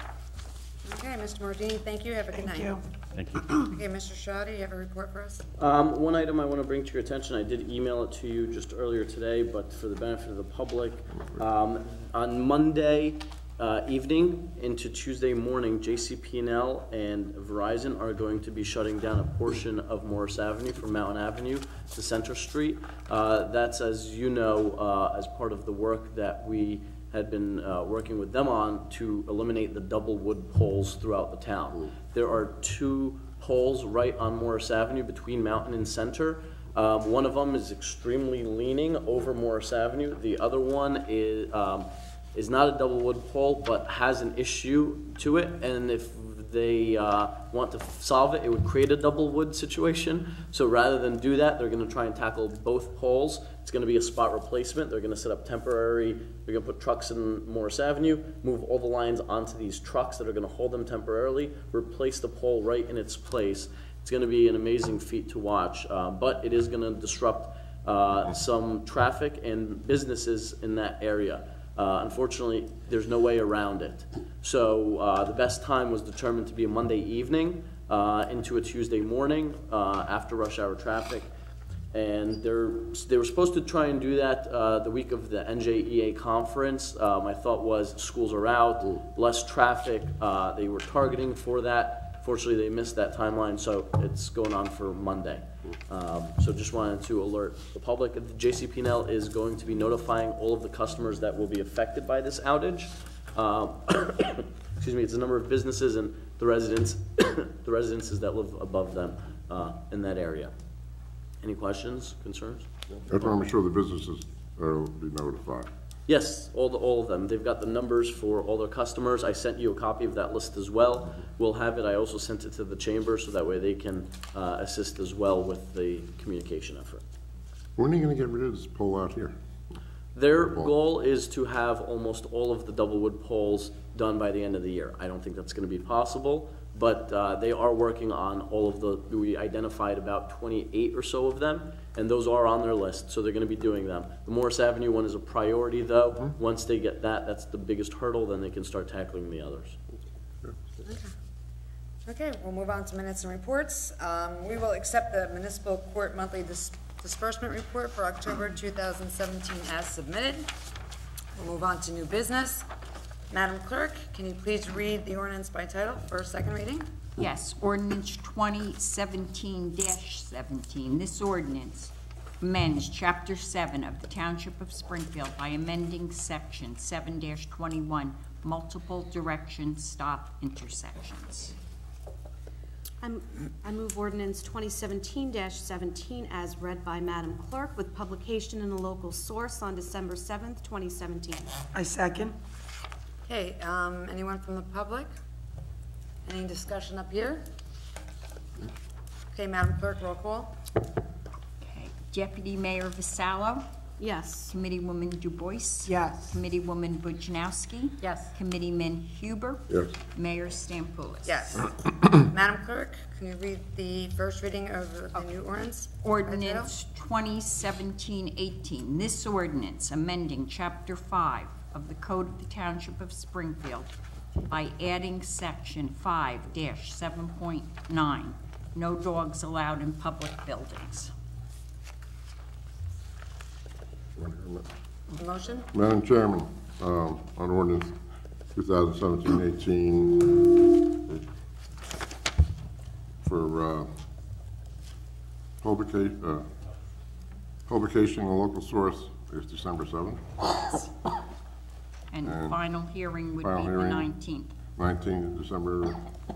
Okay, Mr. Mordini, thank you. Have a good night. Thank you. Okay, Mr. Shawty, you have a report for us? One item I want to bring to your attention, I did email it to you just earlier today, but for the benefit of the public, on Monday evening into Tuesday morning, JCP&L and Verizon are going to be shutting down a portion of Morris Avenue from Mountain Avenue to Center Street. That's, as you know, as part of the work that we had been working with them on to eliminate the double wood poles throughout the town. There are 2 poles right on Morris Avenue between Mountain and Center. One of them is extremely leaning over Morris Avenue. The other one is not a double wood pole, but has an issue to it, and if they want to solve it, it would create a double wood situation. So rather than do that, they're going to try and tackle both poles. It's going to be a spot replacement. They're going to set up they're going to put trucks in Morris Avenue, move all the lines onto these trucks that are going to hold them temporarily, replace the pole right in its place. It's going to be an amazing feat to watch, but it is going to disrupt some traffic and businesses in that area. Unfortunately, there's no way around it. So the best time was determined to be a Monday evening into a Tuesday morning after rush hour traffic. And they were supposed to try and do that the week of the NJEA conference. My thought was schools are out, less traffic. They were targeting for that. Fortunately, they missed that timeline, so it's going on for Monday. So just wanted to alert the public. The JCP&L is going to be notifying all of the customers that will be affected by this outage. Excuse me, it's a number of businesses and the residents, the residences that live above them in that area. Any questions, concerns? I just want to make sure the businesses will be notified. Yes, all of them. They've got the numbers for all their customers. I sent you a copy of that list as well. We'll have it. I also sent it to the chamber so that way they can assist as well with the communication effort. When are you going to get rid of this pole out here? Their goal is to have almost all of the double wood poles done by the end of the year. I don't think that's going to be possible, but they are working on all of the, we identified about 28 or so of them, and those are on their list, so they're going to be doing them. The Morris Avenue one is a priority, though. Once they get that, that's the biggest hurdle, then they can start tackling the others. Okay, we'll move on to minutes and reports. We will accept the municipal court monthly disbursement report for October 2017 as submitted. We'll move on to new business. Madam Clerk, can you please read the ordinance by title for second reading? Yes, ordinance 2017-17. This ordinance amends Chapter 7 of the Township of Springfield by amending Section 7-21, multiple direction stop intersections. I move ordinance 2017-17 as read by Madam Clerk with publication in a local source on December 7th, 2017. I second. Okay, anyone from the public? Any discussion up here? Okay, Madam Clerk, roll call. Okay. Deputy Mayor Vassallo? Yes. Committeewoman DuBois? Yes. Committeewoman Bujanowski? Yes. Committeeman Huber? Yes. Mayor Stampoulis? Yes. Madam Clerk, can you read the first reading of the new ordinance? Ordinance 2017-18. This ordinance amending Chapter 5 of the Code of the Township of Springfield by adding Section 5-7.9, no dogs allowed in public buildings. Motion? Madam Chairman, on ordinance 2017-18 for publication in a local source is December 7th. And final hearing would be Final the hearing. 19th. 19th, December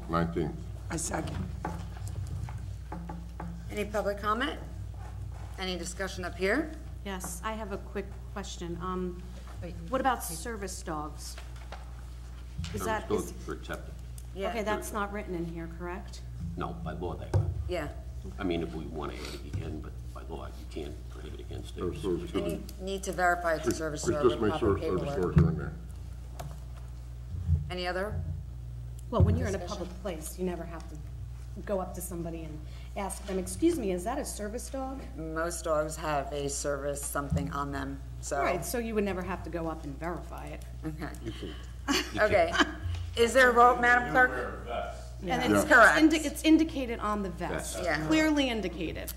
19th. I second. Any public comment? Any discussion up here? Yes, I have a quick question. What about service dogs? Is that, is, For accepted. Yeah. okay, that's not written in here, correct? No, by law they are. Yeah. I mean, if we want to add it again, but by law, you can't prohibit against it. And you need to verify it's a service dog Just with make proper sure service paperwork. doors are in there. Any other? Well, when you're in a public place, you never have to go up to somebody and ask them, excuse me, is that a service dog? Most dogs have a service something on them, so. All right, so you would never have to go up and verify it. Okay. Okay. Is there a vote, Madam Clerk? And Yeah. it's Correct. it's indicated on the vest, Yeah. clearly indicated.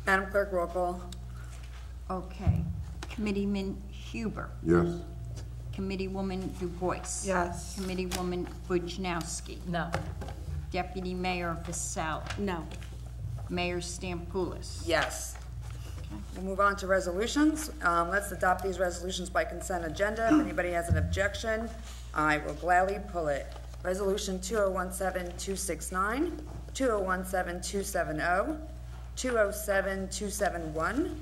Madam Clerk, roll call. Okay. Committeeman Huber? Yes. Committeewoman DuBois? Yes. Committeewoman Bujanowski? No. Deputy Mayor Vassallo? No. Mayor Stampoulis? Yes. We'll move on to resolutions. Let's adopt these resolutions by consent agenda. If anybody has an objection, I will gladly pull it. Resolution 2017-269, 2017-270, 207-271,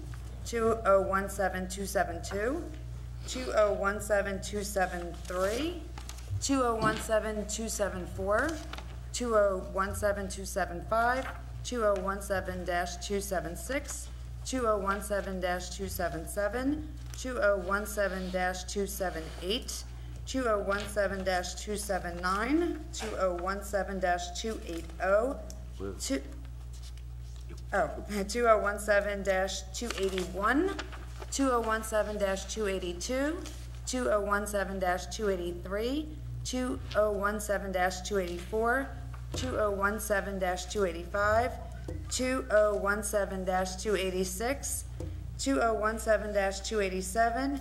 2017-272, 2017-273, 2017-274, 2017-275, 2017-276, 2017-277, 2017-278, 2017-279, 2017-280, 2017-281, 2017-282, 2017-283, 2017-284, 2017-285, 2017-286, 2017-287,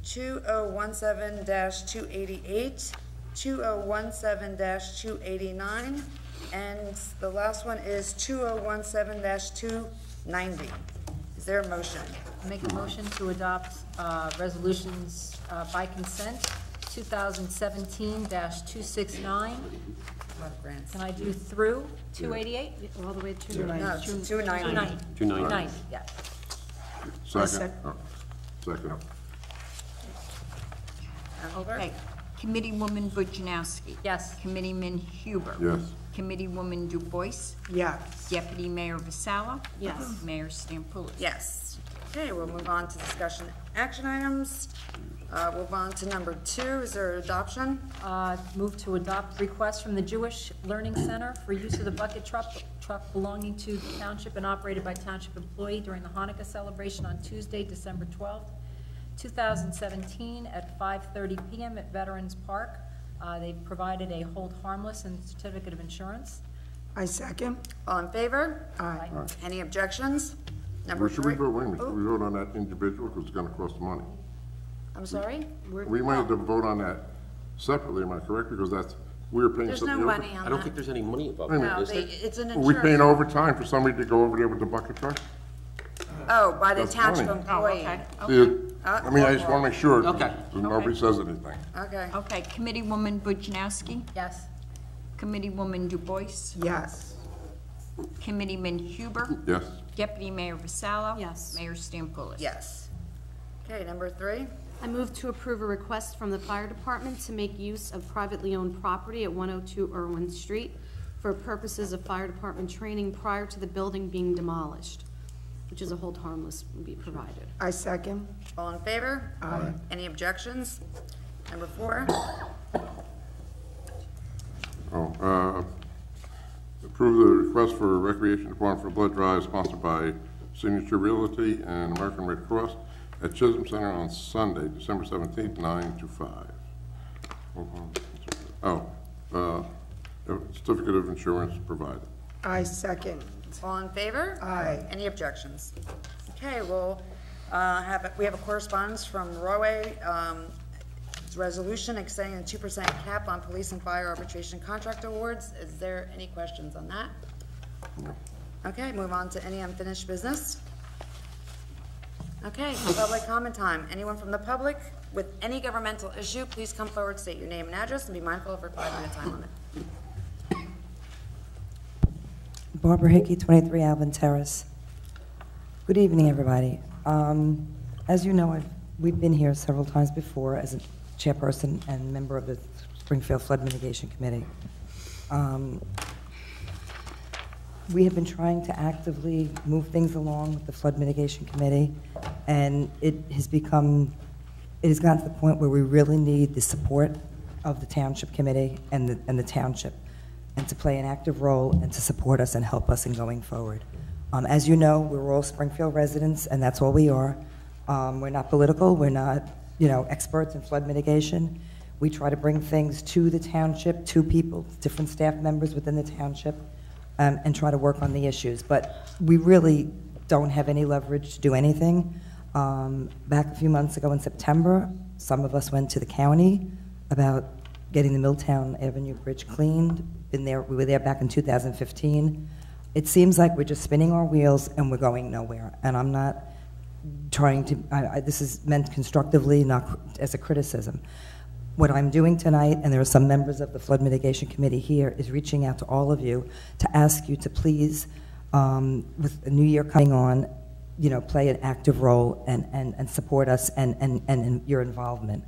2017-288, 2017-289, and the last one is 2017-290. Is there a motion? Make a motion to adopt resolutions by consent, 2017-269. Can I do through 288? All the way to. No, 290. 290, yeah. Second. Oh, second. Okay. Committeewoman Bujanowski. Yes. Committeeman Huber. Yes. Committeewoman Du Bois. Yes. Deputy Mayor Vassallo. Yes. Mayor Stampulis. Yes. Okay, we'll move on to discussion action items. We'll move on to number 2. Is there adoption? Move to adopt request from the Jewish Learning Center for use of the bucket truck belonging to the township and operated by township employee during the Hanukkah celebration on Tuesday, December 12th, 2017 at 5:30 p.m. at Veterans Park. They provided a hold harmless and certificate of insurance. I second. All in favor? Aye. Any objections? Number Well, should we 3. vote, wait a minute, should we vote on that individual, because it's gonna cost money? I'm sorry? We might have to vote on that separately, am I correct? Because that's, we're paying There's something. no over- money on I don't that. think there's any money above Wait a that, minute. is No, there? it's an Are we paying insurance. overtime for somebody to go over there with the bucket truck? Oh, by the That's township money. employee. See, I mean, I just wanna make sure. Okay. Because nobody says anything. Okay. Okay. Committeewoman Bujanowski. Yes. Committeewoman Du Bois. Yes. Committeeman Huber. Yes. Deputy Mayor Vassallo. Yes. Mayor Stampulis. Yes. Okay, number 3. I move to approve a request from the fire department to make use of privately owned property at 102 Irwin Street for purposes of fire department training prior to the building being demolished, which is a hold harmless will be provided. I second. All in favor? Aye. Any objections? Number 4. Approve the request for recreation department for blood drive sponsored by Signature Realty and American Red Cross at Chisholm Center on Sunday, December 17th, 9 to 5. Certificate of insurance provided. I second. All in favor? Aye. Any objections? Okay, we'll we have a correspondence from Roy, resolution extending the 2% cap on police and fire arbitration contract awards. Is there any questions on that? No. Okay, move on to any unfinished business. Okay, public comment time. Anyone from the public with any governmental issue, please come forward, state your name and address, and be mindful of our 5-minute time limit. Barbara Hickey, 23 Alvin Terrace. Good evening, everybody. As you know, we've been here several times before as a chairperson and member of the Springfield Flood Mitigation Committee. We have been trying to actively move things along with the Flood Mitigation Committee, and it has gotten to the point where we really need the support of the Township Committee and the Township, and to play an active role and to support us and help us in going forward. As you know, we're all Springfield residents, and that's all we are. We're not political, we're not, experts in flood mitigation. We try to bring things to the township, to people, different staff members within the township, and try to work on the issues. But we really don't have any leverage to do anything. Back a few months ago in September, some of us went to the county about getting the Milltown Avenue Bridge cleaned. We were there back in 2015. It seems like we're just spinning our wheels and we're going nowhere. And I'm not trying to, this is meant constructively, not as a criticism. What I'm doing tonight, and there are some members of the Flood Mitigation Committee here, is reaching out to all of you to ask you to please, with the new year coming on, play an active role and support us and your involvement.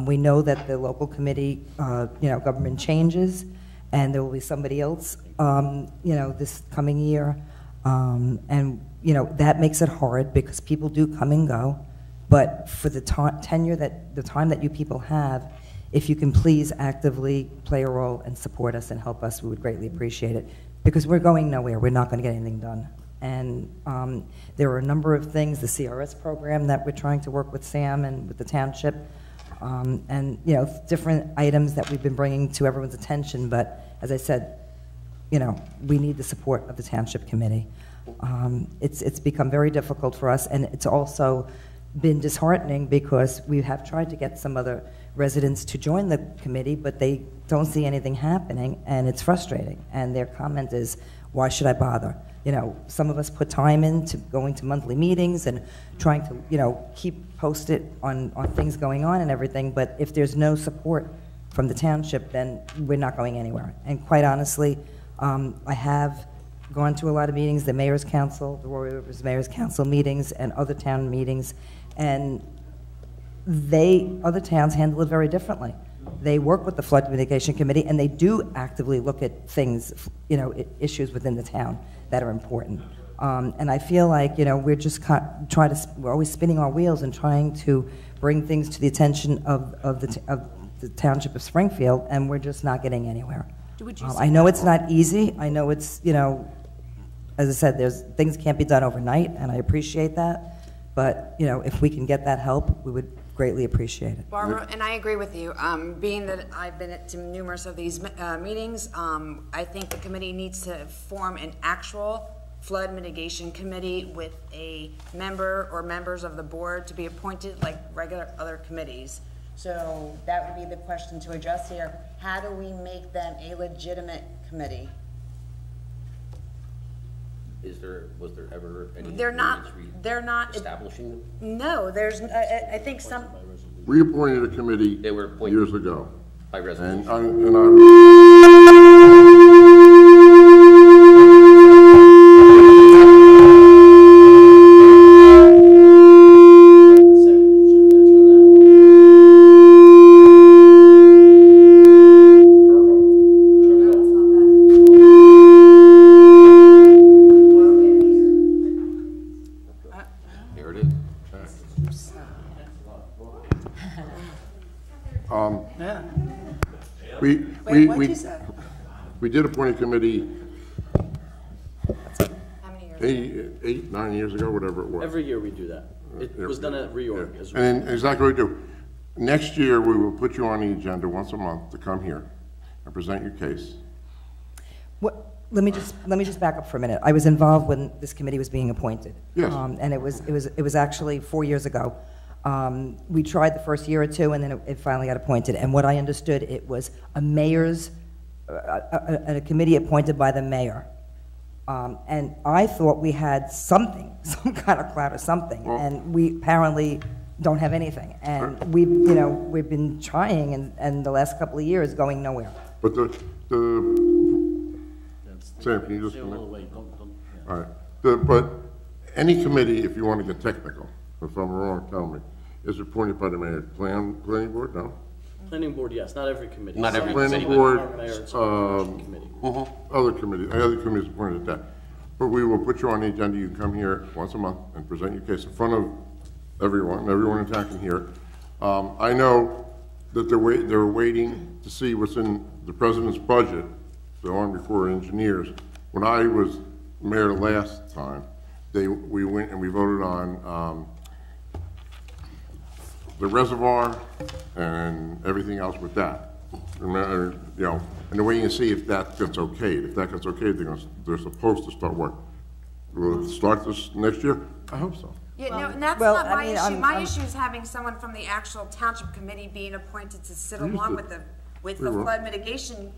We know that the local committee, government changes, and there will be somebody else, this coming year. And, that makes it hard because people do come and go. But for the the time that you people have, if you can please actively play a role and support us and help us, we would greatly appreciate it. Because we're going nowhere. We're not going to get anything done. And there are a number of things, the CRS program that we're trying to work with Sam and with the township, and different items that we've been bringing to everyone's attention. But as I said, we need the support of the Township Committee. It's become very difficult for us, and it's also been disheartening because we have tried to get some other residents to join the committee, but they don't see anything happening, and it's frustrating. And their comment is, why should I bother? Some of us put time into going to monthly meetings and trying to, keep posted on things going on and everything, but if there's no support from the township, then we're not going anywhere. And quite honestly, I have gone to a lot of meetings, the Mayor's Council, the Royal Rivers Mayor's Council meetings, and other town meetings, and other towns handle it very differently. They work with the Flood Mitigation Committee, and they do actively look at things, issues within the town that are important. And I feel like, we're just we're always spinning our wheels and trying to bring things to the attention of the Township of Springfield, and we're just not getting anywhere. I know it's not easy. I know it's, as I said, things can't be done overnight, and I appreciate that. But, if we can get that help, we would greatly appreciate it. Barbara, and I agree with you. Being that I've been to numerous of these meetings, I think the committee needs to form an actual flood mitigation committee with a member or members of the board to be appointed like regular other committees. So that would be the question to address here. How do we make them a legitimate committee? Was there ever any? They're not establishing them? No, there's. I think some. We appointed a committee years ago. By resolution. We did appoint a committee how many years? 8, 9 years ago, whatever it was. Every year we do that. It was done at reorg as well. And exactly what we do. Next year, we will put you on the agenda once a month to come here and present your case. Let me just back up for a minute. I was involved when this committee was being appointed. Yes. And it was actually 4 years ago. We tried the first year or two, and then it finally got appointed. And what I understood, it was a mayor's, a committee appointed by the mayor. And I thought we had something, some kind of clout or something, and we apparently don't have anything. And we've been trying, and the last couple of years going nowhere. But Sam, can you just come in? All right. But any committee, if you want to get technical, if I'm wrong, tell me, is appointed by the mayor. Planning board, no? Planning board, yes. Not every committee. Not every planning board, other committees appointed that. But we will put you on the agenda. You come here once a month and present your case in front of everyone attacking here. I know that they're waiting to see what's in the president's budget, the Army Corps of Engineers. When I was mayor last time, we went and we voted on the reservoir and everything else with that. And they're waiting to see if that gets okayed. If that gets okayed, they're supposed to start work. Will it start this next year? I hope so. Yeah, no, and that's not my issue. My issue is having someone from the actual township committee being appointed to sit along with the flood mitigation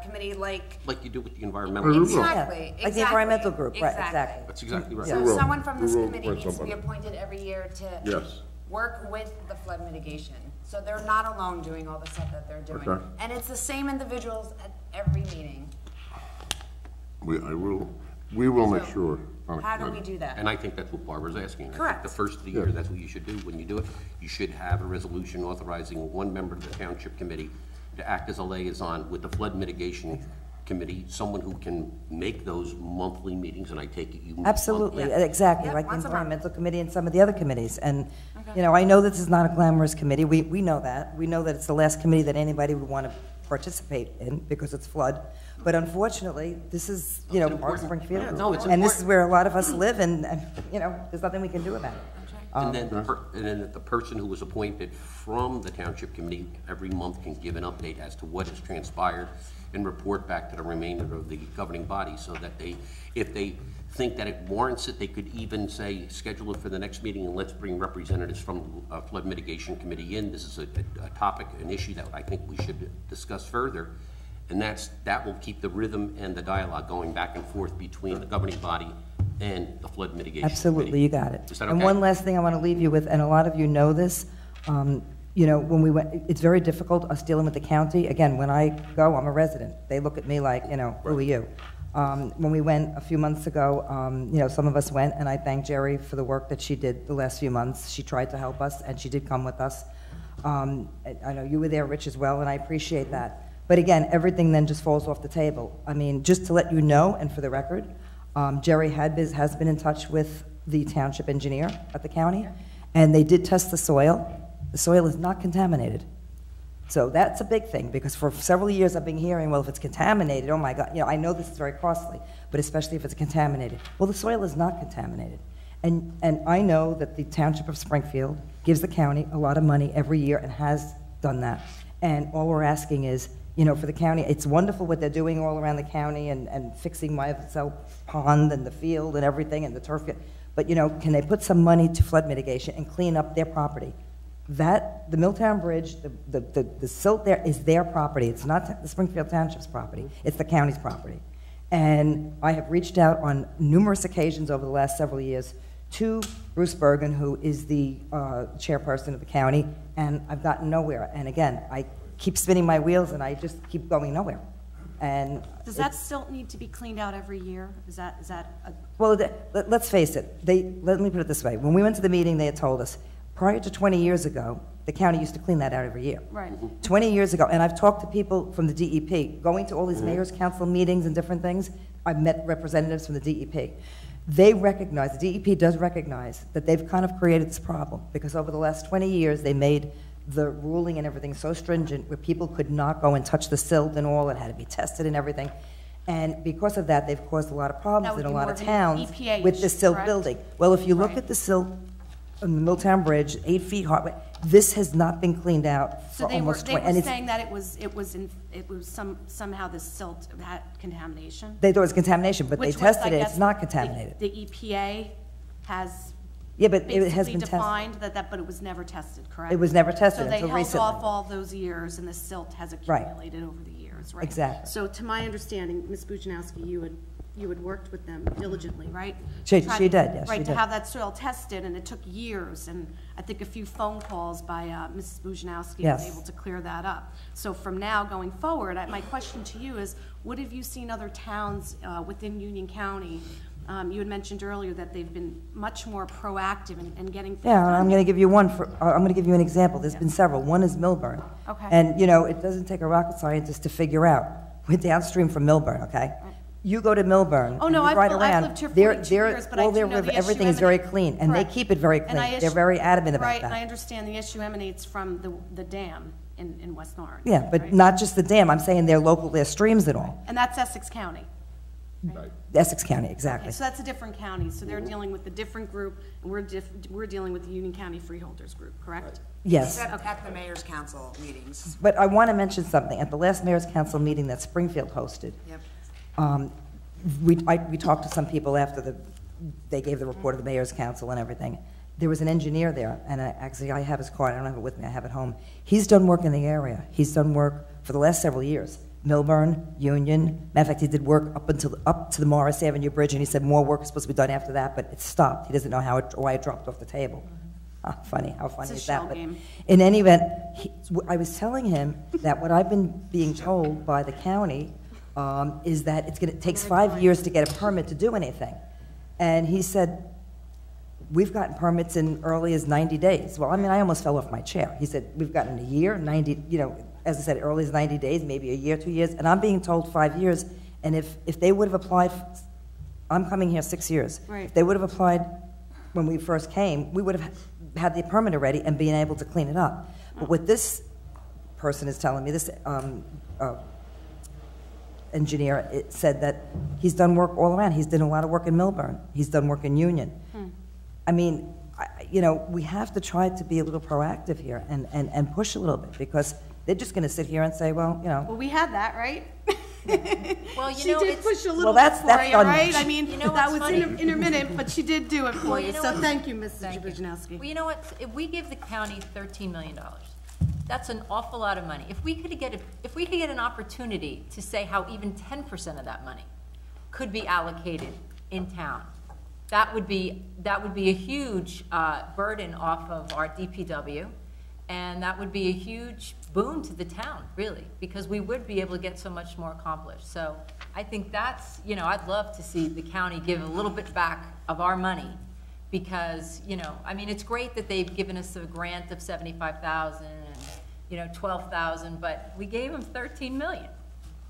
committee, like you do with the environmental. Exactly. Like the environmental group, right? Exactly. That's exactly right. So someone from this committee needs to be appointed every year to Yes. work with the flood mitigation. So they're not alone doing all the stuff that they're doing. Okay. And it's the same individuals at every meeting. We will make sure. How do we do that? And I think that's what Barbara's asking. Correct. I think the first of the year, that's what you should do. When you do it, you should have a resolution authorizing one member of the township committee to act as a liaison with the flood mitigation committee, someone who can make those monthly meetings, and I take it you. Absolutely, exactly, like the environmental committee and some of the other committees. And, I know this is not a glamorous committee. We know that. We know that it's the last committee that anybody would want to participate in because it's flood. But unfortunately, this is, part of Springfield. Yeah, no, it's and this is where a lot of us live, and there's nothing we can do about it. And then the person who was appointed from the township committee every month can give an update as to what has transpired and report back to the remainder of the governing body, so that if they think that it warrants it, they could even say, schedule it for the next meeting and let's bring representatives from Flood Mitigation Committee in. This is a topic, an issue that I think we should discuss further. And that will keep the rhythm and the dialogue going back and forth between the governing body and the Flood Mitigation Absolutely, Committee. you got it. Is that okay? And one last thing I want to leave you with, and a lot of you know this, you know, when we went, it's very difficult, us dealing with the county. Again, when I go, I'm a resident. They look at me like, you know, who are you? When we went a few months ago, you know, some of us went, and I thank Jerry for the work that she did the last few months. She tried to help us, and she did come with us. I know you were there, Rich, as well, and I appreciate that. But again, everything then just falls off the table. I mean, just to let you know, and for the record, Jerry has been in touch with the township engineer at the county, and they did test the soil. The soil is not contaminated. So that's a big thing, because for several years I've been hearing, well, if it's contaminated, oh my God, you know, I know this is very costly, but especially if it's contaminated. Well, the soil is not contaminated. And I know that the Township of Springfield gives the county a lot of money every year and has done that. And all we're asking is, you know, for the county, it's wonderful what they're doing all around the county and fixing Myself Pond and the field and everything and the turf field. But, you know, can they put some money to flood mitigation and clean up their property? That, the Milltown Bridge, the silt there is their property. It's not the Springfield Township's property. It's the county's property. And I have reached out on numerous occasions over the last several years to Bruce Bergen, who is the chairperson of the county, and I've gotten nowhere. And again, I keep spinning my wheels and I just keep going nowhere. And does that silt need to be cleaned out every year? Is that a... Well, let's face it. Let me put it this way. When we went to the meeting, they had told us, prior to 20 years ago, the county used to clean that out every year. Right. 20 years ago, and I've talked to people from the DEP, going to all these mayor's council meetings and different things. I've met representatives from the DEP. They recognize, the DEP does recognize that they've kind of created this problem, because over the last 20 years, they made the ruling and everything so stringent where people could not go and touch the silt and all, it had to be tested and everything. And because of that, they've caused a lot of problems in a lot of towns with the silt building. Well, if you look at the silt on the Milltown Bridge, 8 feet high, this has not been cleaned out for almost 20 years. They were saying that it was somehow the silt had contamination? They thought it was contamination, but they tested it, it's not contaminated. The EPA has but it has been defined that, but it was never tested, correct? It was never tested until recently. So they held off all those years, and the silt has accumulated over the years, right? Exactly. So to my understanding, Ms. Bujanowski, you had worked with them diligently, right? She did, yes. Right, to have that soil tested, and it took years, and I think a few phone calls by Mrs. Bujanowski was able to clear that up. So from now going forward, my question to you is, what have you seen other towns within Union County? You had mentioned earlier that they've been much more proactive in getting things done. I'm going to give you one. I'm going to give you an example. There's been several. One is Millburn. Okay. And, you know, it doesn't take a rocket scientist to figure out. We're downstream from Millburn, okay? You go to Millburn. Oh, no, I've lived here for 42 years, but I do know the issue everything is very clean, and they keep it very clean. They're very adamant about that. Right, and I understand the issue emanates from the dam in West Orange. Yeah, but not just the dam. I'm saying their streams and all. And that's Essex County. Right. Essex County, exactly. Okay, so that's a different county. So they're dealing with a different group, and we're dealing with the Union County Freeholders group, correct? Yes. Except at the mayor's council meetings. But I want to mention something. At the last mayor's council meeting that Springfield hosted, we talked to some people after they gave the report of the mayor's council and everything. There was an engineer there, and actually I have his card. I don't have it with me. I have it home. He's done work in the area. He's done work for the last several years. Millburn, Union. Matter of fact, he did work up to the Morris Avenue Bridge, and he said more work is supposed to be done after that, but it stopped. He doesn't know why it dropped off the table. How funny is that? But in any event, I was telling him that what I've been being told by the county is that it takes 5 years to get a permit to do anything. And he said, we've gotten permits in early as 90 days. Well, I mean, I almost fell off my chair. He said, we've gotten a year, 90, you know, as I said, early as 90 days, maybe a year, 2 years, and I'm being told 5 years. And if they would have applied, I'm coming here 6 years. Right. If they would have applied when we first came, we would have had the permit already and been able to clean it up. But what this person is telling me, this engineer, it said that he's done work all around. He's done a lot of work in Millburn. He's done work in Union. I mean, you know, we have to try to be a little proactive here and push a little bit, because They're just gonna sit here and say, well, you know, Well, we had that, right? Well, you She know, did it's, push a little that's- bit for that's you, done. right? I mean, You know that what's was funny? intermittent, but she did do it for Well, you, you know so what- thank you, Mrs. Thank you. Jabrowski. Well, you know what, if we give the county $13 million, that's an awful lot of money. If we could get an opportunity to say how even 10% of that money could be allocated in town, that would be a huge burden off of our DPW, and that would be a huge boon to the town, really, because we would be able to get so much more accomplished. So I think that's, you know, I'd love to see the county give a little bit back of our money, because, you know, I mean, it's great that they've given us a grant of $75,000 and, you know, $12,000, but we gave them $13 million,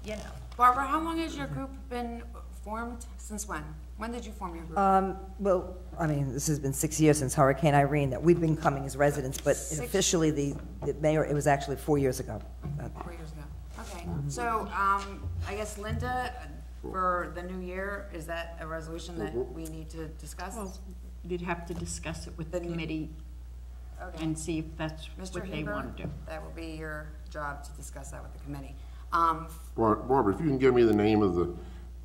you know. Barbara, how long has your group been formed? Since when? When did you form your group? well, I mean, this has been 6 years since Hurricane Irene that we've been coming as residents, but officially the mayor, it was actually 4 years ago. 4 years ago. Okay, so, I guess Linda, for the new year, is that a resolution that we need to discuss? Well, you'd have to discuss it with the committee Okay. and see if that's Mr. what they Heber, want to do. that will be your job to discuss that with the committee. Barbara, if you can give me the name of the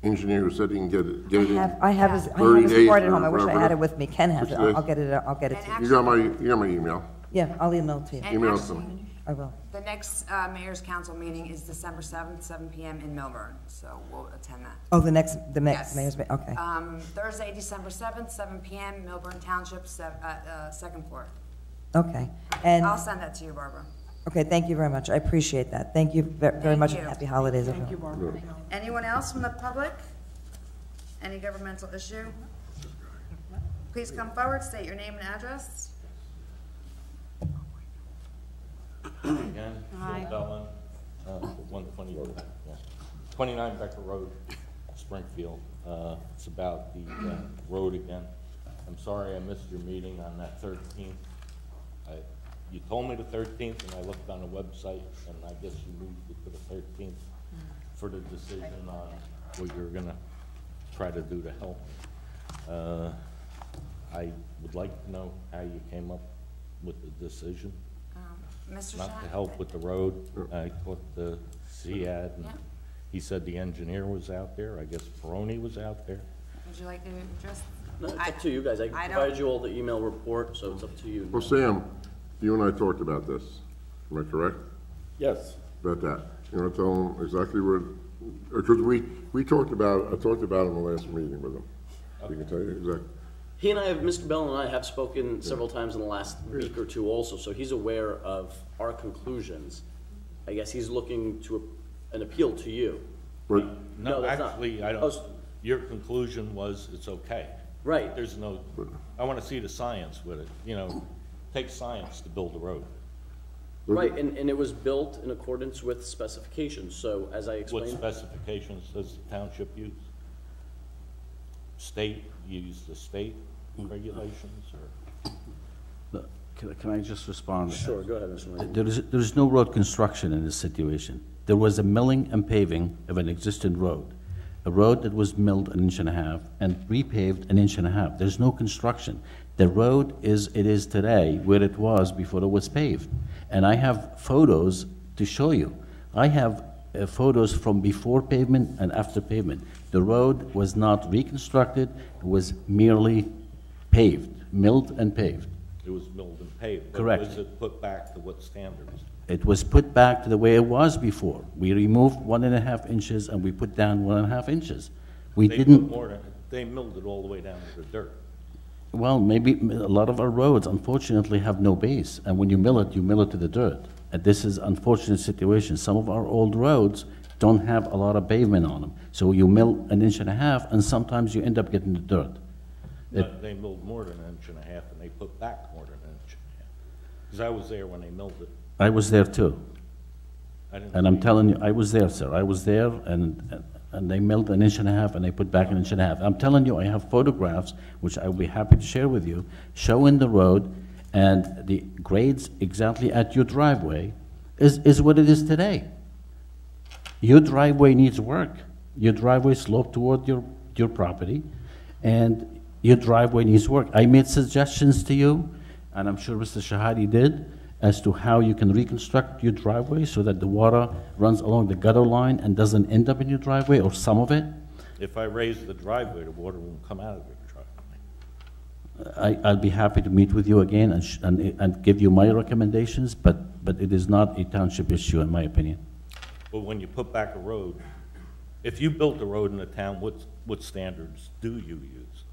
engineer who said he can get it in I have his 30 days report at home. I or wish I whatever. had it with me. Ken has it. 60 days. I'll get it, I'll get it to you. You got my email. Yeah, I'll email it to you. And Email it to actually, me. I will. the next mayor's council meeting is December 7th, 7 PM in Milburn, so we'll attend that. Oh, the next Yes. mayor's, okay. Thursday, December 7th, 7 PM, Milburn Township, second floor. Okay, and, I'll send that to you, Barbara. okay, thank you very much. I appreciate that. Thank you very Thank much, you. and happy holidays, everyone. Anyone else from the public? Any governmental issue? Please come forward, state your name and address. Again, Hi. Phil Bellin, 29 Becker Road, Springfield. It's about the road again. I'm sorry I missed your meeting on that 13th. You told me the 13th, and I looked on the website, and I guess you moved it to the 13th for the decision on what you're gonna try to do to help me. I would like to know how you came up with the decision. Mr. Not to Shah? help with the road. I talked to Ziad, and Yeah. he said the engineer was out there. I guess Peroni was out there. Would you like to address? No, it's up to you guys. I I don't- provided you all the email report, so it's up to you. Well, Sam, you and I talked about this. Am I correct? Yes. About that? You want to tell them exactly what, because we talked about, I talked about it in the last meeting with him. He can tell you exactly. He and I have, Mr. Bell and I have spoken several times in the last week or two also, so he's aware of our conclusions. I guess he's looking to an appeal to you. But No, that's not. actually, I Oh, don't, your conclusion was it's okay. Right. There's no, I want to see the science with it, you know, takes science to build a road. Right, and it was built in accordance with specifications, so as I What explained. specifications does the township use? State, use the state regulations, or? Look, Can I just respond? Sure, go ahead, Mr. Lane. There is no road construction in this situation. There was a milling and paving of an existing road. A road that was milled 1.5 inches and repaved 1.5 inches. There's no construction. The road it is today where it was before it was paved. And I have photos to show you. I have photos from before pavement and after pavement. The road was not reconstructed, it was merely paved, milled and paved. It was milled and paved. Correct. But was it put back to what standards? It was put back to the way it was before. We removed 1.5 inches and we put down 1.5 inches. We They didn't. put more than, they milled it all the way down to the dirt. Well, maybe a lot of our roads, unfortunately, have no base, and when you mill it to the dirt. And this is unfortunate situation. Some of our old roads don't have a lot of pavement on them, so you mill 1.5 inches, and sometimes you end up getting the dirt. They milled more than 1.5 inches, and they put back more than 1.5 inches. Because I was there when they milled it. I was there too, I didn't and I'm see- telling you, I was there, sir. I was there, and they milled 1.5 inches, and they put back 1.5 inches. I'm telling you, I have photographs, which I will be happy to share with you, showing the road and the grades exactly at your driveway is what it is today. Your driveway needs work. Your driveway sloped toward your property, and your driveway needs work. I made suggestions to you, and I'm sure Mr. Shahadi did, as to how you can reconstruct your driveway so that the water runs along the gutter line and doesn't end up in your driveway, or some of it? If I raise the driveway, the water won't come out of your driveway. I'll be happy to meet with you again and give you my recommendations, but it is not a township issue, in my opinion. Well, when you put back a road, if you built a road in the town, what standards do you use?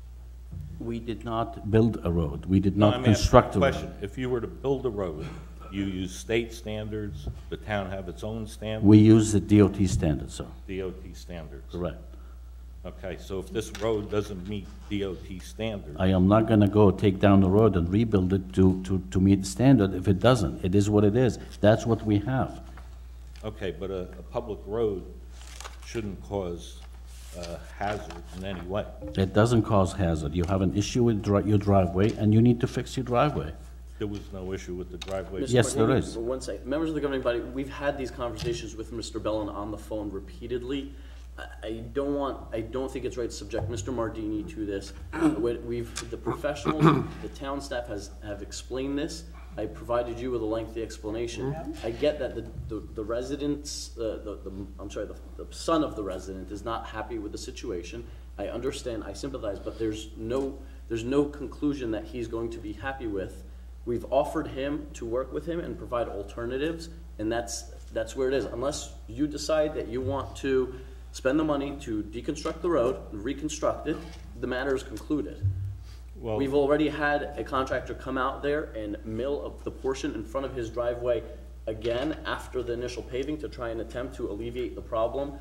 We did not build a road. We did No, not I'm construct a asking road. question. If you were to build a road, you use state standards, the town have its own standards? We use the DOT standards, sir. DOT standards. Correct. Okay, so if this road doesn't meet DOT standards, I am not gonna go take down the road and rebuild it to meet the standard if it doesn't. It is what it is. That's what we have. okay, but a public road shouldn't cause hazards in any way. It doesn't cause hazard. You have an issue with your driveway, and you need to fix your driveway. There was no issue with the driveway? Mr. Yes, there Martini, is. One second. Members of the governing body, we've had these conversations with Mr. Bellin on the phone repeatedly. I don't think it's right to subject Mr. Mardini to this. The professionals, the town staff have explained this. I provided you with a lengthy explanation. I get that the residents, the son of the resident is not happy with the situation. I understand, I sympathize, but there's no conclusion that he's going to be happy with. We've offered him to work with him and provide alternatives, and that's where it is. Unless you decide that you want to spend the money to deconstruct the road, reconstruct it, the matter is concluded. Well, We've already had a contractor come out there and mill the portion in front of his driveway again after the initial paving to try and attempt to alleviate the problem,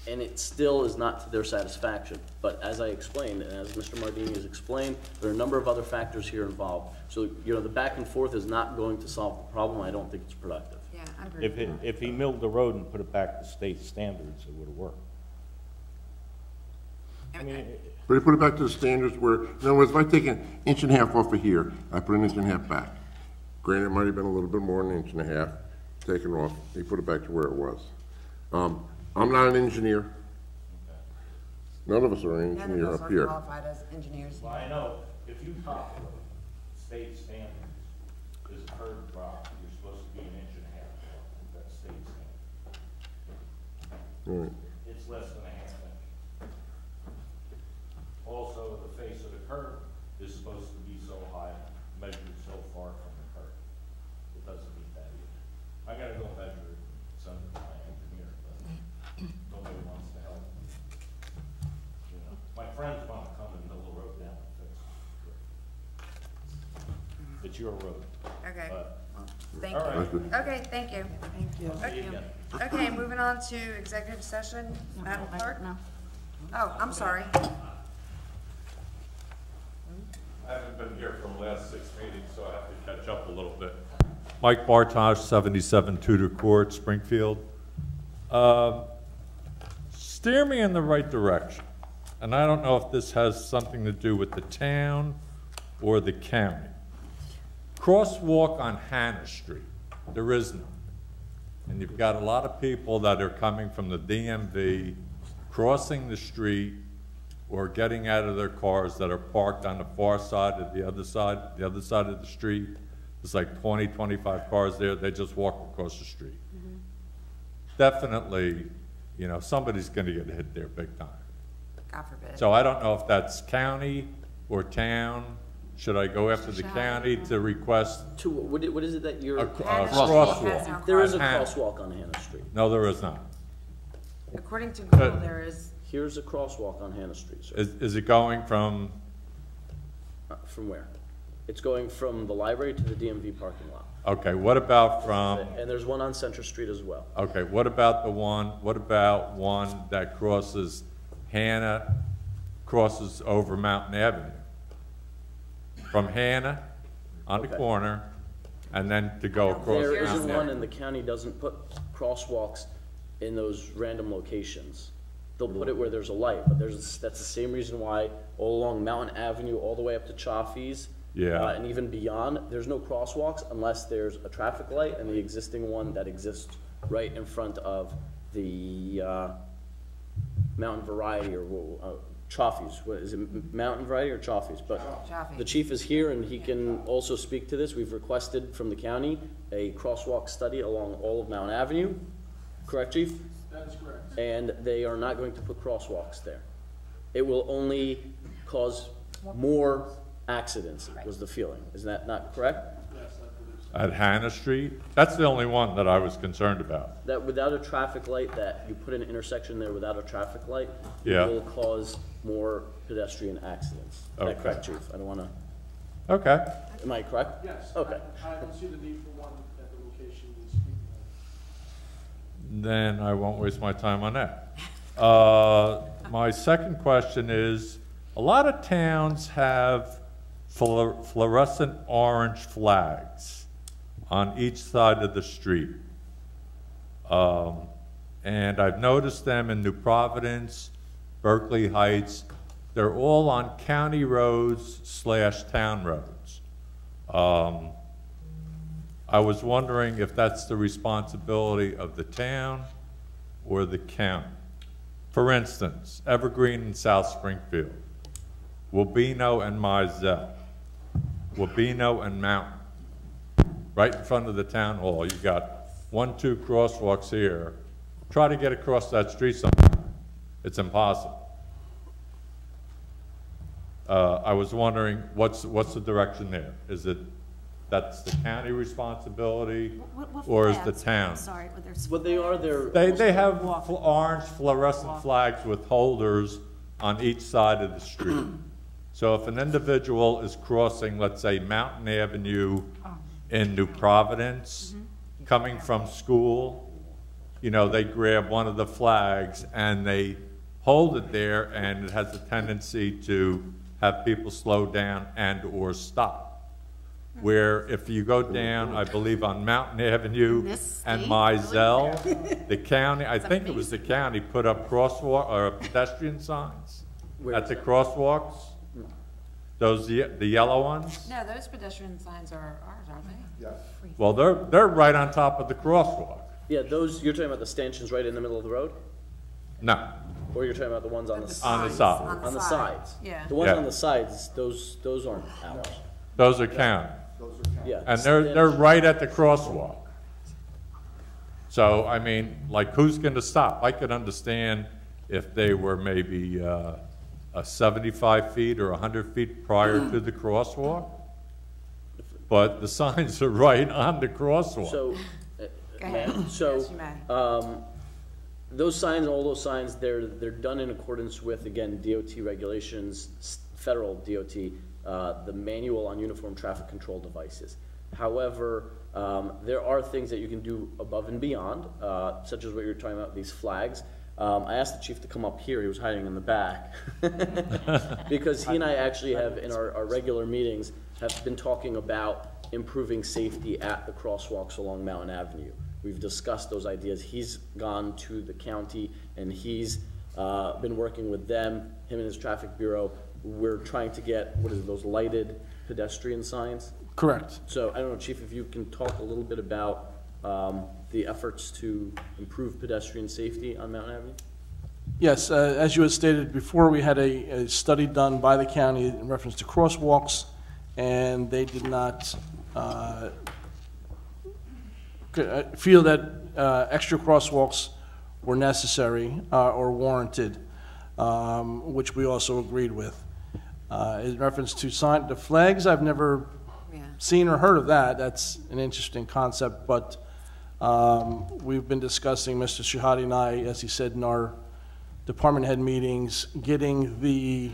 and it still is not to their satisfaction. But as I explained, and as Mr. Mardini has explained, there are a number of other factors here involved. So, the back and forth is not going to solve the problem. I don't think it's productive. Yeah, I agree. if he milled the road and put it back to state standards, it would have worked. I mean, But you put it back to the standards where, in other words, if I take an inch and a half off of here, I put an inch and a half back. Granted, it might have been a little bit more than an inch and a half taken off. You put it back to where it was. I'm not an engineer. None of us are an engineer up here. Qualified as engineers. well, I know, if you top the road, state standards, is a curb drop, you're supposed to be an inch and a half off, that's state standard. Right. It's less than a half inch. Also, the face of the curb is supposed to be so high, measured so far from the curb. It doesn't meet that either. I gotta go measure it, send it to my engineer, but nobody wants to help. You know, my friends wanna come and mill the road down and fix it. It's your road. Okay. But- Thank All right. you. Okay, thank you. Thank you. See you again. Okay, moving on to executive session. Madam Clerk? No. Oh, I'm sorry. I haven't been here from the last 6 meetings, so I have to catch up a little bit. Mike Bartosh, 77 Tudor Court, Springfield. Steer me in the right direction. And I don't know if this has something to do with the town or the county. Crosswalk on Hannah Street, there is none. And you've got a lot of people that are coming from the DMV, crossing the street, or getting out of their cars that are parked on the far side of the other side of the street. There's like 20, 25 cars there, they just walk across the street. Definitely, somebody's gonna get hit there big time. God forbid. So I don't know if that's county or town. Should I go after the county to request What is it that you're? a crosswalk? There is a on Hannah. crosswalk on Hannah Street. No, there is not. According to Google, there is. Here's a crosswalk on Hannah Street, sir. Is it going from, From where? It's going from the library to the DMV parking lot. okay, what about from, And there's one on Center Street as well. okay, what about one that crosses Hannah, crosses over Mountain Avenue? From Hannah on the Okay. corner, and then to go across. There isn't Mountain one, Avenue. and the county doesn't put crosswalks in those random locations. They'll put it where there's a light, but that's the same reason why all along Mountain Avenue, all the way up to Chaffee's, Yeah. and even beyond, there's no crosswalks unless there's a traffic light and the existing one that exists right in front of the Mountain Variety or Chaffee's. What is it, Mountain Variety or Chaffee's? But Chaffee. the chief is here and he can also speak to this. We've requested from the county a crosswalk study along all of Mountain Avenue. Correct, chief? That is correct. And they are not going to put crosswalks there. It will only cause more accidents, was the feeling. Is that not correct? At Hannah Street? That's the only one that I was concerned about. That without a traffic light, that you put an intersection there without a traffic light, Yeah. it will cause more pedestrian accidents. Is that Okay. correct, chief? I don't want to, Okay. am I correct? Yes. Okay. I don't see the need for one at the location you speak of. Then I won't waste my time on that. My second question is, a lot of towns have fluorescent orange flags on each side of the street. And I've noticed them in New Providence, Berkeley Heights. They're all on county roads / town roads. I was wondering if that's the responsibility of the town or the county. For instance, Evergreen and South Springfield, Wabeno and Mizell, Wabeno and Mountain. Right in front of the town hall, you got 1, 2 crosswalks here. Try to get across that street sometime. It's impossible. I was wondering, what's the direction there? Is it that's the county responsibility, What or is the flags? town? Sorry, what they're. What they are, They have orange fluorescent flags with holders on each side of the street. So if an individual is crossing, let's say, Mountain Avenue in New Providence, coming from school, you know, they grab one of the flags and they hold it there, and it has a tendency to have people slow down and or stop. Where if you go down, I believe on Mountain Avenue and Mizell, the county, I think it was the county, put up crosswalk or pedestrian signs at the crosswalks. Those, the yellow ones? No, those pedestrian signs are ours, aren't they? Yes. Well, they're right on top of the crosswalk. Yeah, those, you're talking about the stanchions right in the middle of the road? No. Or you're talking about the ones on the On the sides? side. On the sides. Yeah. The ones Yeah. on the sides, those aren't ours. Those are county. Yeah. And they're right at the crosswalk. So, I mean, like, who's gonna stop? I could understand if they were maybe, 75 feet or 100 feet prior to the crosswalk, but the signs are right on the crosswalk. So, Go ahead. ma'am, so, Yes, you may. those signs, all those signs, they're done in accordance with, again, DOT regulations, federal DOT, the manual on uniform traffic control devices. However, there are things that you can do above and beyond, such as what you're talking about, these flags. I asked the chief to come up here, he was hiding in the back. Because he and I actually have, in our regular meetings, have been talking about improving safety at the crosswalks along Mountain Avenue. We've discussed those ideas. He's gone to the county and he's been working with them, him and his traffic bureau. We're trying to get, what is it, those lighted pedestrian signs? Correct. So I don't know, Chief, if you can talk a little bit about the efforts to improve pedestrian safety on Mountain Avenue? Yes, as you had stated before, we had a study done by the county in reference to crosswalks, and they did not feel that extra crosswalks were necessary or warranted, which we also agreed with. In reference to the flags, I've never seen or heard of that. That's an interesting concept, but we've been discussing, Mr. Shahadi and I, as he said in our department head meetings, getting the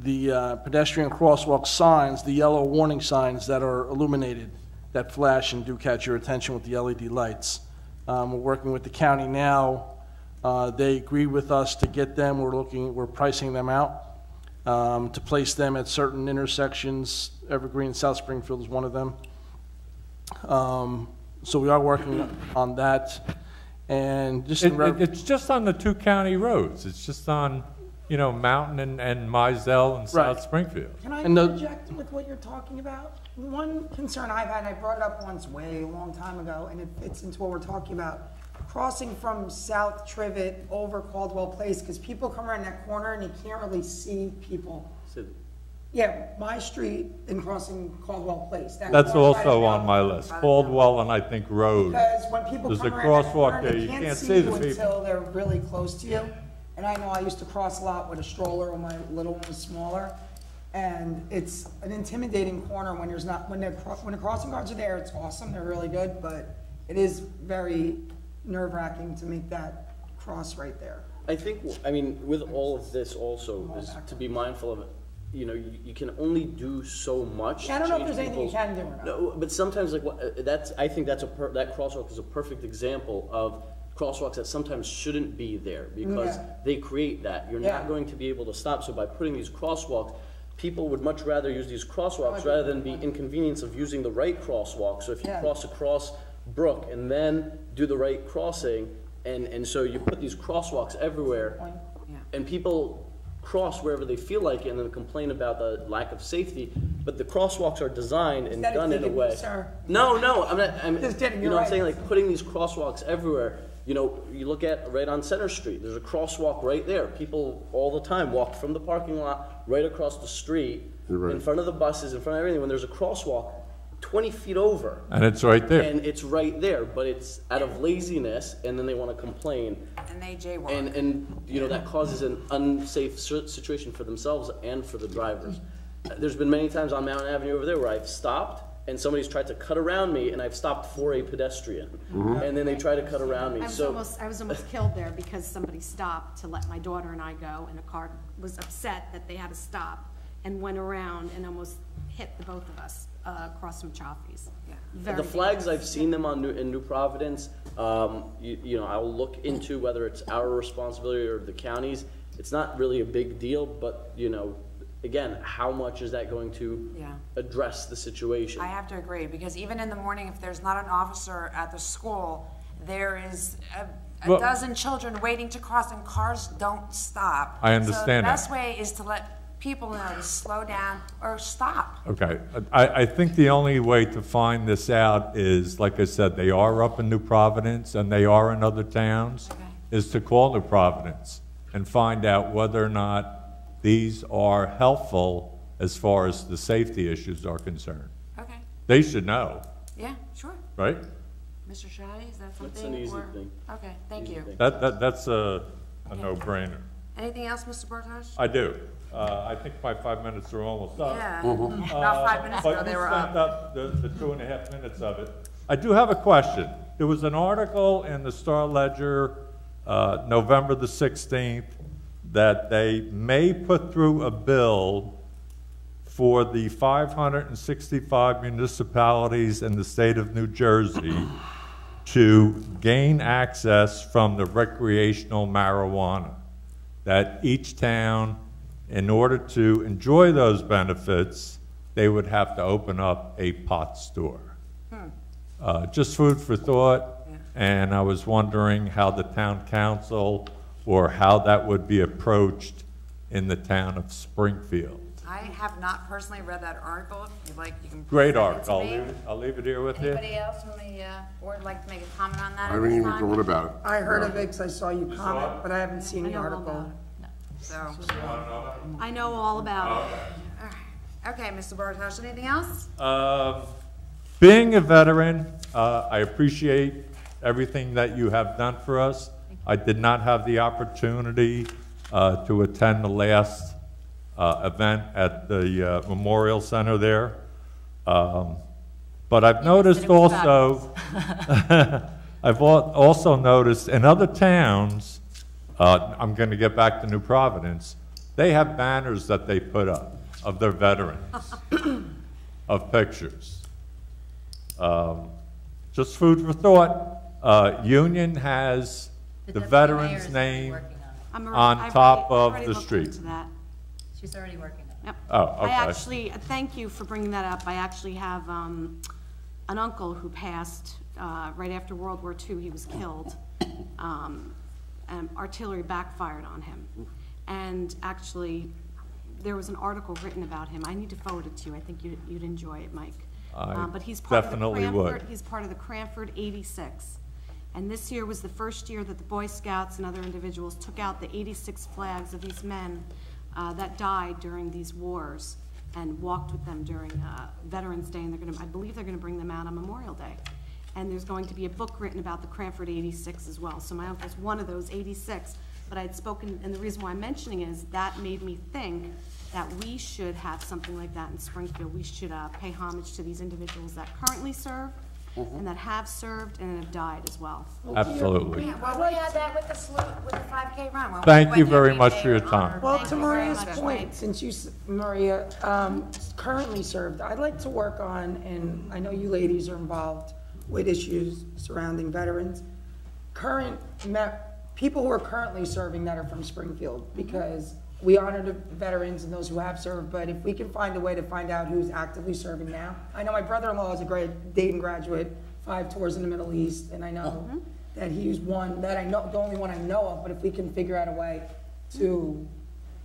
pedestrian crosswalk signs, the yellow warning signs that are illuminated, that flash and do catch your attention with the LED lights. We're working with the county now. They agreed with us to get them. We're pricing them out to place them at certain intersections. Evergreen and South Springfield is one of them. So we are working on that. And just it's just on the 2 county roads. It's just on, you know, Mountain and Mizell and South Springfield. Can I interject with what you're talking about? One concern I've had, and I brought it up once way a long time ago, and it fits into what we're talking about. crossing from South Trivet over Caldwell Place, because people come around that corner and you can't really see people. Yeah, my street and crossing Caldwell Place. That's also on my list, Caldwell and I think Road. Because when people There's come a around that crosswalk corner, there, they you can't see the you people. until they're really close to you. And I know I used to cross a lot with a stroller when my little one was smaller. And it's an intimidating corner when there's not, when the crossing guards are there, it's awesome, they're really good, but it is very nerve-wracking to make that cross right there. I think, I mean, with all of this also, is to be mindful of, you know, you can only do so much. Yeah, I don't know if change there's anything you people's- can do or not. No, but sometimes, like, that's, I think that's that crosswalk is a perfect example of crosswalks that sometimes shouldn't be there, because they create that. You're not going to be able to stop, so by putting these crosswalks, people would much rather use these crosswalks rather than be inconvenienced of using the right crosswalk. So if you cross across Brook and then do the right crossing, and so you put these crosswalks everywhere, and people cross wherever they feel like it and then complain about the lack of safety, but the crosswalks are designed and done in a way. No, I'm not, you know what I'm saying, like putting these crosswalks everywhere. You know, you look at right on Center Street, there's a crosswalk right there. People all the time walk from the parking lot right across the street, in front of the buses, in front of everything, when there's a crosswalk 20 feet over. And it's right there. And it's right there, but it's out of laziness, and then they want to complain. And they jaywalk. And you know, that causes an unsafe situation for themselves and for the drivers. There's been many times on Mountain Avenue over there where I've stopped, and somebody's tried to cut around me, and I've stopped for a pedestrian. And then they try to cut around me. I was almost killed there because somebody stopped to let my daughter and I go, and a car was upset that they had to stop and went around and almost hit the both of us across some Chaffees. The flags, I've seen them on in New Providence. You know, I'll look into whether it's our responsibility or the county's. It's not really a big deal, but you know, again, how much is that going to address the situation? I have to agree, because even in the morning, if there's not an officer at the school, there is a dozen children waiting to cross, and cars don't stop. I understand So the that. best way is to let people know to slow down or stop. Okay, I think the only way to find this out is, like I said, they are up in New Providence and they are in other towns, is to call New Providence and find out whether or not these are helpful as far as the safety issues are concerned. Okay. They should know. Yeah, sure. Right? Mr. Shai, is that something? That's an easy thing. Okay, thank you. That's a no-brainer. Anything else, Mr. Bartosh? I do. I think my 5 minutes are almost up. Yeah. About 5 minutes ago, they were up. But you spent up the 2.5 minutes of it. I do have a question. There was an article in the Star-Ledger, November the 16th, that they may put through a bill for the 565 municipalities in the state of New Jersey to gain access from the recreational marijuana. That each town, in order to enjoy those benefits, they would have to open up a pot store. Just food for thought, and I was wondering how the town council or how that would be approached in the town of Springfield. I have not personally read that article. If you'd like, you can. Great present it to article. me. I'll leave it here with you. Anybody else from the board like to make a comment on that? I haven't even thought about it. I heard of it because I saw you comment, but I haven't seen the know all article. about So, I know all about it. okay, Mr. Bartosh, anything else? Being a veteran, I appreciate everything that you have done for us. I did not have the opportunity to attend the last event at the Memorial Center there. But I've noticed also, I've also noticed in other towns, I'm going to get back to New Providence, they have banners that they put up of their veterans, of pictures. Just food for thought. Union has the veteran's name on top of the street. She's already working on it. Yep. Oh, okay. I actually, thank you for bringing that up. I actually have an uncle who passed right after World War II. He was killed. And artillery backfired on him. And actually, there was an article written about him. I need to forward it to you. I think you'd enjoy it, Mike. But he's part definitely of the would. Cranford, he's part of the Cranford 86. And this year was the first year that the Boy Scouts and other individuals took out the 86 flags of these men that died during these wars and walked with them during Veterans Day, and I believe they're gonna bring them out on Memorial Day. And there's going to be a book written about the Cranford 86 as well. So my uncle's one of those 86, but I had spoken, and the reason why I'm mentioning is that made me think that we should have something like that in Springfield. We should pay homage to these individuals that currently serve and that have served and have died as well. Absolutely. Well, we had that with the salute, with the 5K run. Well, Thank you very much for your time. Well, to Maria's point, since you, Maria, currently served, I'd like to work on, and I know you ladies are involved with issues surrounding veterans, people who are currently serving that are from Springfield, because we honor the veterans and those who have served, but if we can find a way to find out who's actively serving now. I know my brother-in-law is a Dayton graduate, 5 tours in the Middle East, and I know that he's one that I know, the only one I know of, but if we can figure out a way to,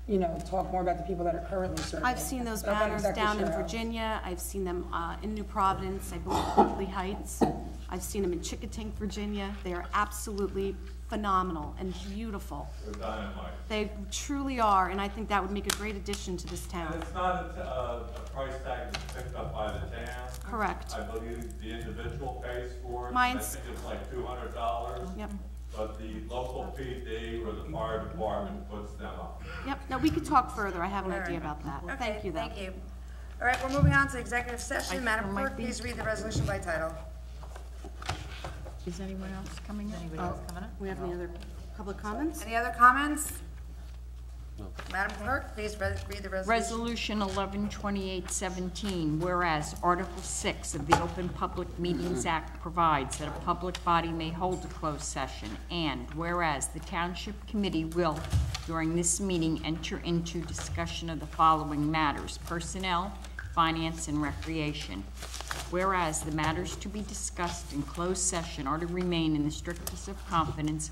you know, talk more about the people that are currently serving. I've seen those banners down in Virginia. I've seen them in New Providence, I believe Berkeley Heights. I've seen them in Chickatink, Virginia. They are absolutely phenomenal and beautiful. They're dynamite. They truly are, and I think that would make a great addition to this town. And it's not a price tag that's picked up by the town. Correct. I believe the individual pays for it. Mine's- I think it's like $200. Yep. But the local PD or the fire department puts them up. Yep, no, we could talk further. I have an idea about that. Okay, Thank you, though. Thank you. All right, we're moving on to executive session. Madam Clerk, please read the resolution by title. Is anyone else coming in? Oh, we have any other public comments? Any other comments? Madam Clerk, please read the resolution. Resolution 112817, whereas Article 6 of the Open Public Meetings Act provides that a public body may hold a closed session, and whereas the Township Committee will, during this meeting, enter into discussion of the following matters: personnel, finance, and recreation. Whereas the matters to be discussed in closed session are to remain in the strictest of confidence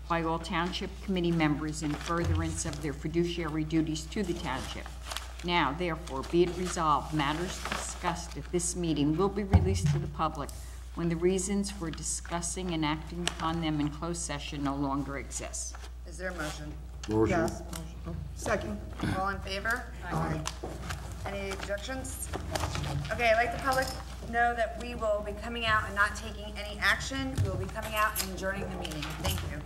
by all Township Committee members in furtherance of their fiduciary duties to the Township. Now, therefore, be it resolved, matters discussed at this meeting will be released to the public when the reasons for discussing and acting upon them in closed session no longer exist. Is there a motion? Motion. Yes. Second. All in favor? Aye. Any objections? Okay, I'd like the public to know that we will be coming out and not taking any action. We will be coming out and adjourning the meeting. Thank you.